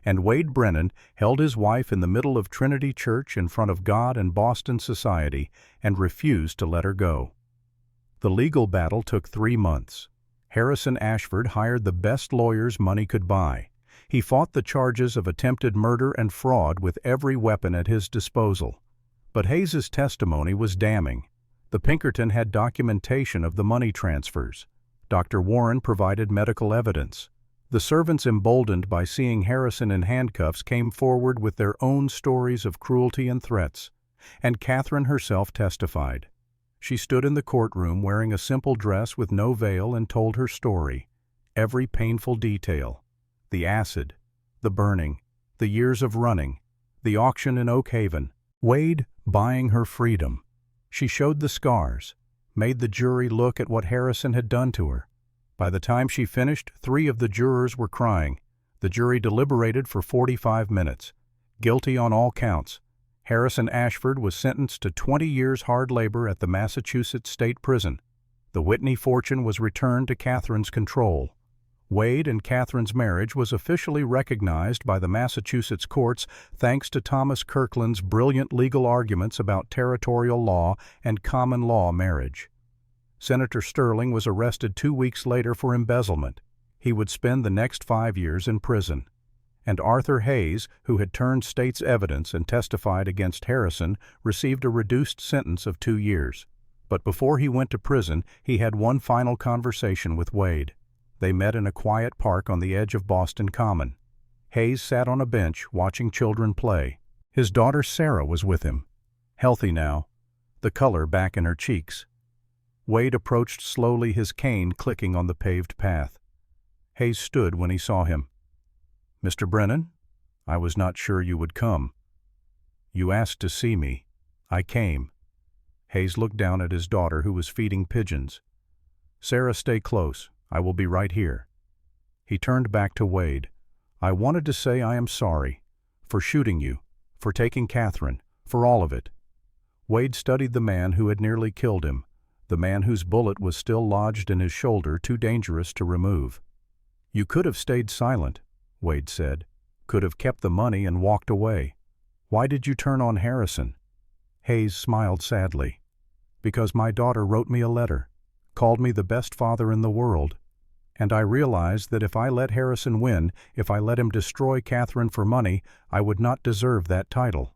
And Wade Brennan held his wife in the middle of Trinity Church in front of God and Boston society and refused to let her go. The legal battle took 3 months. Harrison Ashford hired the best lawyers money could buy. He fought the charges of attempted murder and fraud with every weapon at his disposal. But Hayes's testimony was damning. The Pinkerton had documentation of the money transfers. Dr. Warren provided medical evidence. The servants, emboldened by seeing Harrison in handcuffs, came forward with their own stories of cruelty and threats, and Catherine herself testified. She stood in the courtroom wearing a simple dress with no veil and told her story, every painful detail. The acid, the burning, the years of running, the auction in Oak Haven, Wade buying her freedom. She showed the scars, made the jury look at what Harrison had done to her. By the time she finished, 3 of the jurors were crying. The jury deliberated for 45 minutes. Guilty on all counts. Harrison Ashford was sentenced to 20 years hard labor at the Massachusetts State Prison. The Whitney fortune was returned to Catherine's control. Wade and Catherine's marriage was officially recognized by the Massachusetts courts thanks to Thomas Kirkland's brilliant legal arguments about territorial law and common law marriage. Senator Sterling was arrested 2 weeks later for embezzlement. He would spend the next 5 years in prison. And Arthur Hayes, who had turned state's evidence and testified against Harrison, received a reduced sentence of 2 years. But before he went to prison, he had one final conversation with Wade. They met in a quiet park on the edge of Boston Common. Hayes sat on a bench watching children play. His daughter Sarah was with him, healthy now, the color back in her cheeks. Wade approached slowly, his cane clicking on the paved path. Hayes stood when he saw him. "Mr. Brennan, I was not sure you would come. You asked to see me. I came." Hayes looked down at his daughter, who was feeding pigeons. "Sarah, stay close. I will be right here." He turned back to Wade. "I wanted to say I am sorry. For shooting you. For taking Catherine. For all of it." Wade studied the man who had nearly killed him, the man whose bullet was still lodged in his shoulder, too dangerous to remove. "You could have stayed silent," Wade said. "Could have kept the money and walked away. Why did you turn on Harrison?" Hayes smiled sadly. "Because my daughter wrote me a letter, called me the best father in the world. And I realized that if I let Harrison win, if I let him destroy Catherine for money, I would not deserve that title."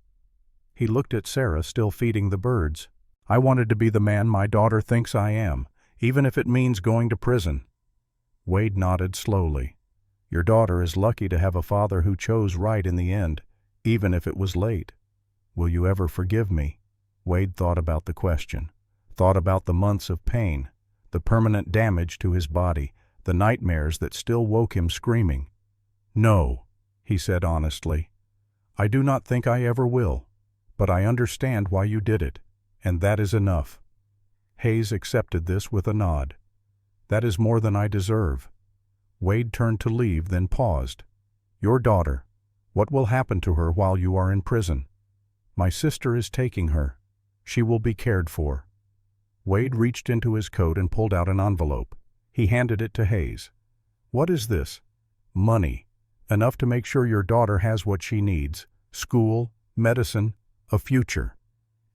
He looked at Sarah, still feeding the birds. "I wanted to be the man my daughter thinks I am, even if it means going to prison." Wade nodded slowly. "Your daughter is lucky to have a father who chose right in the end, even if it was late. Will you ever forgive me?" Wade thought about the question, thought about the months of pain, the permanent damage to his body, the nightmares that still woke him screaming. "No," he said honestly. "I do not think I ever will, but I understand why you did it, and that is enough." Hayes accepted this with a nod. That is more than I deserve." Wade turned to leave, then paused. "Your daughter. What will happen to her while you are in prison?" "My sister is taking her. She will be cared for." Wade reached into his coat and pulled out an envelope. He handed it to Hayes. "What is this?" "Money. Enough to make sure your daughter has what she needs. School, medicine, a future."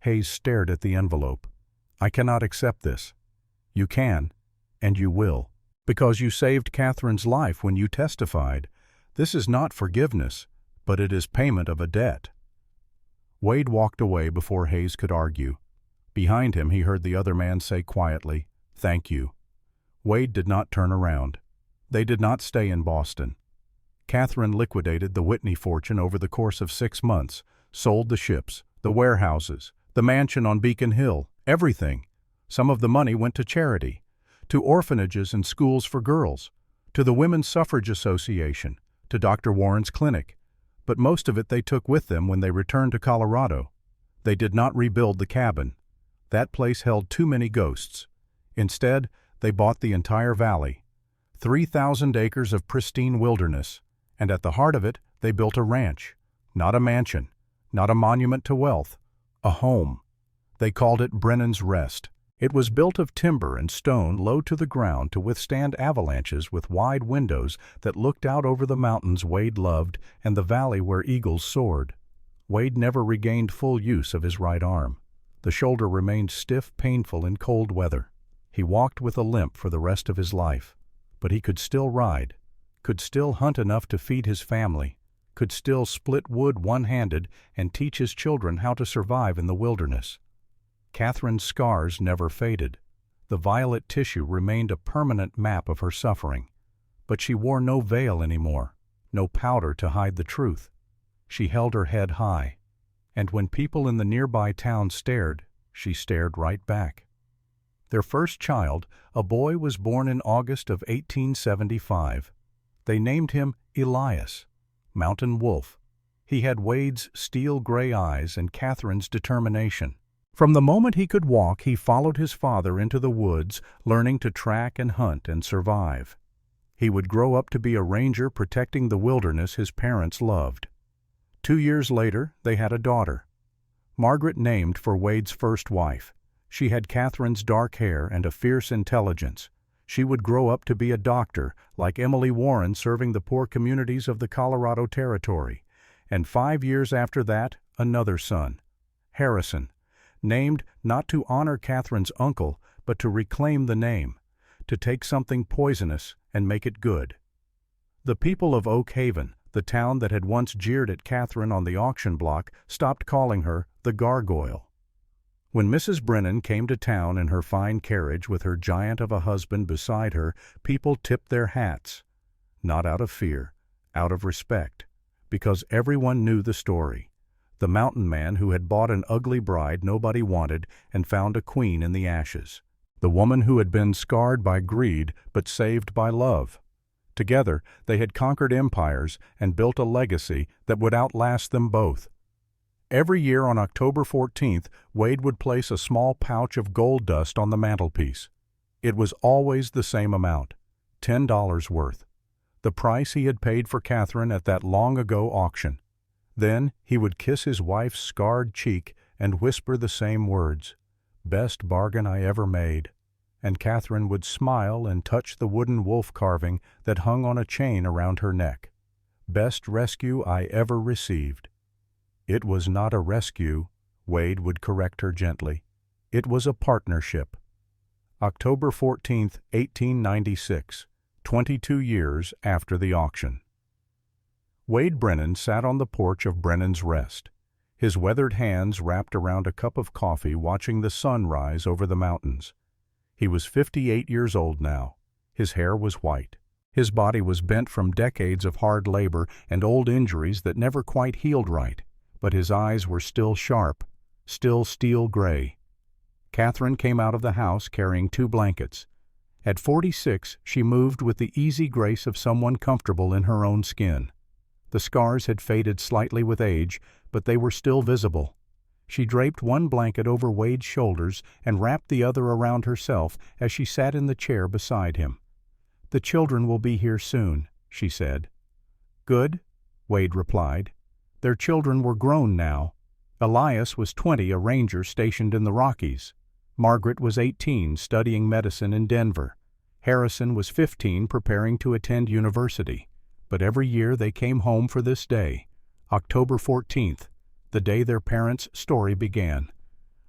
Hayes stared at the envelope. "I cannot accept this." "You can, and you will. Because you saved Catherine's life when you testified. This is not forgiveness, but it is payment of a debt." Wade walked away before Hayes could argue. Behind him he heard the other man say quietly, "Thank you." Wade did not turn around. They did not stay in Boston. Catherine liquidated the Whitney fortune over the course of 6 months, sold the ships, the warehouses, the mansion on Beacon Hill, everything. Some of the money went to charity, to orphanages and schools for girls, to the Women's Suffrage Association, to Dr. Warren's clinic. But most of it they took with them when they returned to Colorado. They did not rebuild the cabin. That place held too many ghosts. Instead, they bought the entire valley, 3,000 acres of pristine wilderness, and at the heart of it they built a ranch, not a mansion, not a monument to wealth, a home. They called it Brennan's Rest. It was built of timber and stone low to the ground to withstand avalanches, with wide windows that looked out over the mountains Wade loved and the valley where eagles soared. Wade never regained full use of his right arm. The shoulder remained stiff, painful in cold weather. He walked with a limp for the rest of his life. But he could still ride, could still hunt enough to feed his family, could still split wood one-handed and teach his children how to survive in the wilderness. Catherine's scars never faded. The violet tissue remained a permanent map of her suffering. But she wore no veil anymore, no powder to hide the truth. She held her head high, and when people in the nearby town stared, she stared right back. Their first child, a boy, was born in August of 1875. They named him Elias, Mountain Wolf. He had Wade's steel-gray eyes and Catherine's determination. From the moment he could walk, he followed his father into the woods, learning to track and hunt and survive. He would grow up to be a ranger protecting the wilderness his parents loved. 2 years later, they had a daughter. Margaret, named for Wade's first wife. She had Catherine's dark hair and a fierce intelligence. She would grow up to be a doctor, like Emily Warren, serving the poor communities of the Colorado Territory. And 5 years after that, another son, Harrison, named not to honor Catherine's uncle, but to reclaim the name, to take something poisonous and make it good. The people of Oak Haven, the town that had once jeered at Catherine on the auction block, stopped calling her the Gargoyle. When Mrs. Brennan came to town in her fine carriage with her giant of a husband beside her, people tipped their hats, not out of fear, out of respect, because everyone knew the story. The mountain man who had bought an ugly bride nobody wanted and found a queen in the ashes. The woman who had been scarred by greed but saved by love. Together, they had conquered empires and built a legacy that would outlast them both. Every year on October 14th, Wade would place a small pouch of gold dust on the mantelpiece. It was always the same amount, $10 worth, the price he had paid for Catherine at that long-ago auction. Then he would kiss his wife's scarred cheek and whisper the same words, "Best bargain I ever made." And Catherine would smile and touch the wooden wolf carving that hung on a chain around her neck. "Best rescue I ever received." It was not a rescue, Wade would correct her gently. It was a partnership. October 14th, 1896, 22 years after the auction. Wade Brennan sat on the porch of Brennan's Rest, his weathered hands wrapped around a cup of coffee, watching the sun rise over the mountains. He was 58 years old now. His hair was white. His body was bent from decades of hard labor and old injuries that never quite healed right, but his eyes were still sharp, still steel gray. Catherine came out of the house carrying 2 blankets. At 46, she moved with the easy grace of someone comfortable in her own skin. The scars had faded slightly with age, but they were still visible. She draped one blanket over Wade's shoulders and wrapped the other around herself as she sat in the chair beside him. "The children will be here soon," she said. "Good," Wade replied. Their children were grown now. Elias was 20, a ranger stationed in the Rockies. Margaret was 18, studying medicine in Denver. Harrison was 15, preparing to attend university. But every year they came home for this day, October 14th, the day their parents' story began.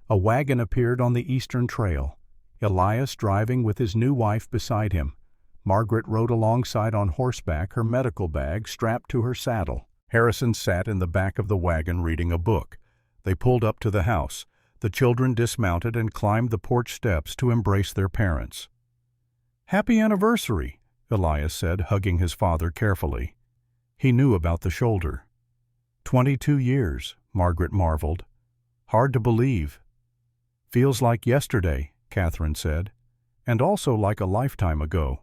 A wagon appeared on the eastern trail, Elias driving with his new wife beside him. Margaret rode alongside on horseback, her medical bag strapped to her saddle. Harrison sat in the back of the wagon reading a book. They pulled up to the house. The children dismounted and climbed the porch steps to embrace their parents. "Happy anniversary," Elias said, hugging his father carefully. He knew about the shoulder. 22 years, Margaret marveled. "Hard to believe." "Feels like yesterday," Catherine said, "and also like a lifetime ago."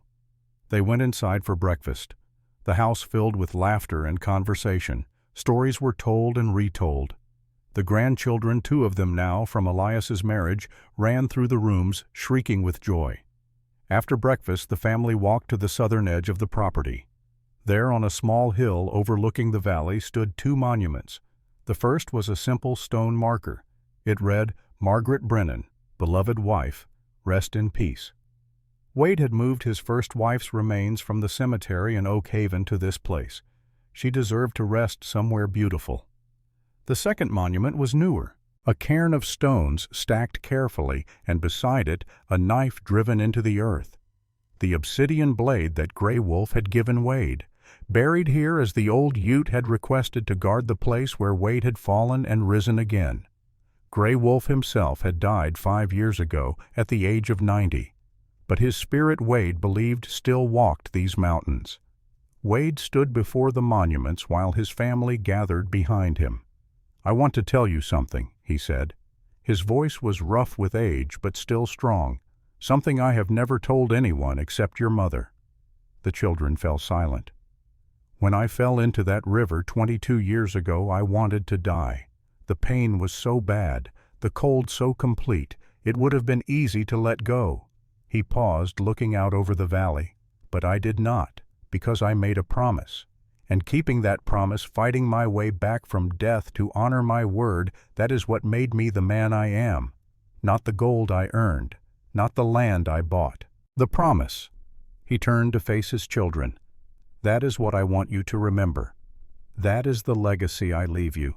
They went inside for breakfast. The house filled with laughter and conversation. Stories were told and retold. The grandchildren, 2 of them now from Elias's marriage, ran through the rooms, shrieking with joy. After breakfast, the family walked to the southern edge of the property. There, on a small hill overlooking the valley, stood 2 monuments. The first was a simple stone marker. It read, "Margaret Brennan, beloved wife, rest in peace." Wade had moved his first wife's remains from the cemetery in Oak Haven to this place. She deserved to rest somewhere beautiful. The second monument was newer, a cairn of stones stacked carefully, and beside it a knife driven into the earth. The obsidian blade that Gray Wolf had given Wade, buried here as the old Ute had requested to guard the place where Wade had fallen and risen again. Gray Wolf himself had died 5 years ago at the age of 90. But his spirit, Wade believed, still walked these mountains. Wade stood before the monuments while his family gathered behind him. "I want to tell you something," he said. His voice was rough with age, but still strong. "Something I have never told anyone except your mother." The children fell silent. "When I fell into that river 22 years ago, I wanted to die. The pain was so bad, the cold so complete, it would have been easy to let go." He paused, looking out over the valley. "But I did not, because I made a promise. And keeping that promise, fighting my way back from death to honor my word, that is what made me the man I am. Not the gold I earned, not the land I bought. The promise." He turned to face his children. "That is what I want you to remember. That is the legacy I leave you.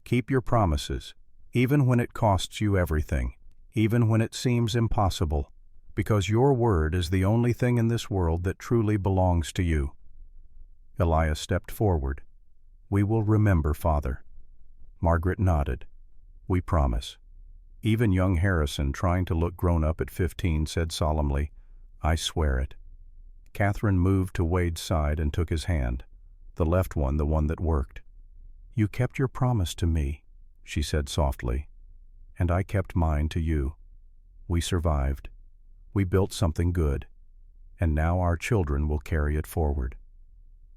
Keep your promises, even when it costs you everything, even when it seems impossible, because your word is the only thing in this world that truly belongs to you." Elias stepped forward. "We will remember, Father." Margaret nodded. "We promise." Even young Harrison, trying to look grown up at 15, said solemnly, "I swear it." Catherine moved to Wade's side and took his hand, the left one, the one that worked. "You kept your promise to me," she said softly, "and I kept mine to you. We survived. We built something good, and now our children will carry it forward."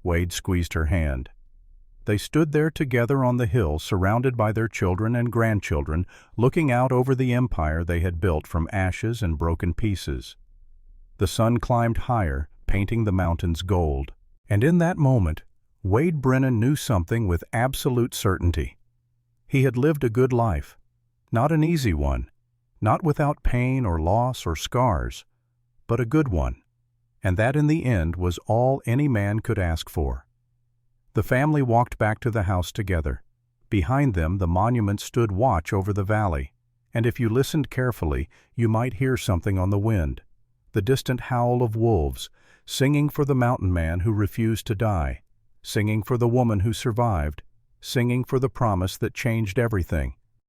Wade squeezed her hand. They stood there together on the hill, surrounded by their children and grandchildren, looking out over the empire they had built from ashes and broken pieces. The sun climbed higher, painting the mountains gold. And in that moment, Wade Brennan knew something with absolute certainty. He had lived a good life, not an easy one, not without pain or loss or scars, but a good one, and that in the end was all any man could ask for. The family walked back to the house together. Behind them, the monument stood watch over the valley, and if you listened carefully, you might hear something on the wind, the distant howl of wolves, singing for the mountain man who refused to die, singing for the woman who survived, singing for the promise that changed everything.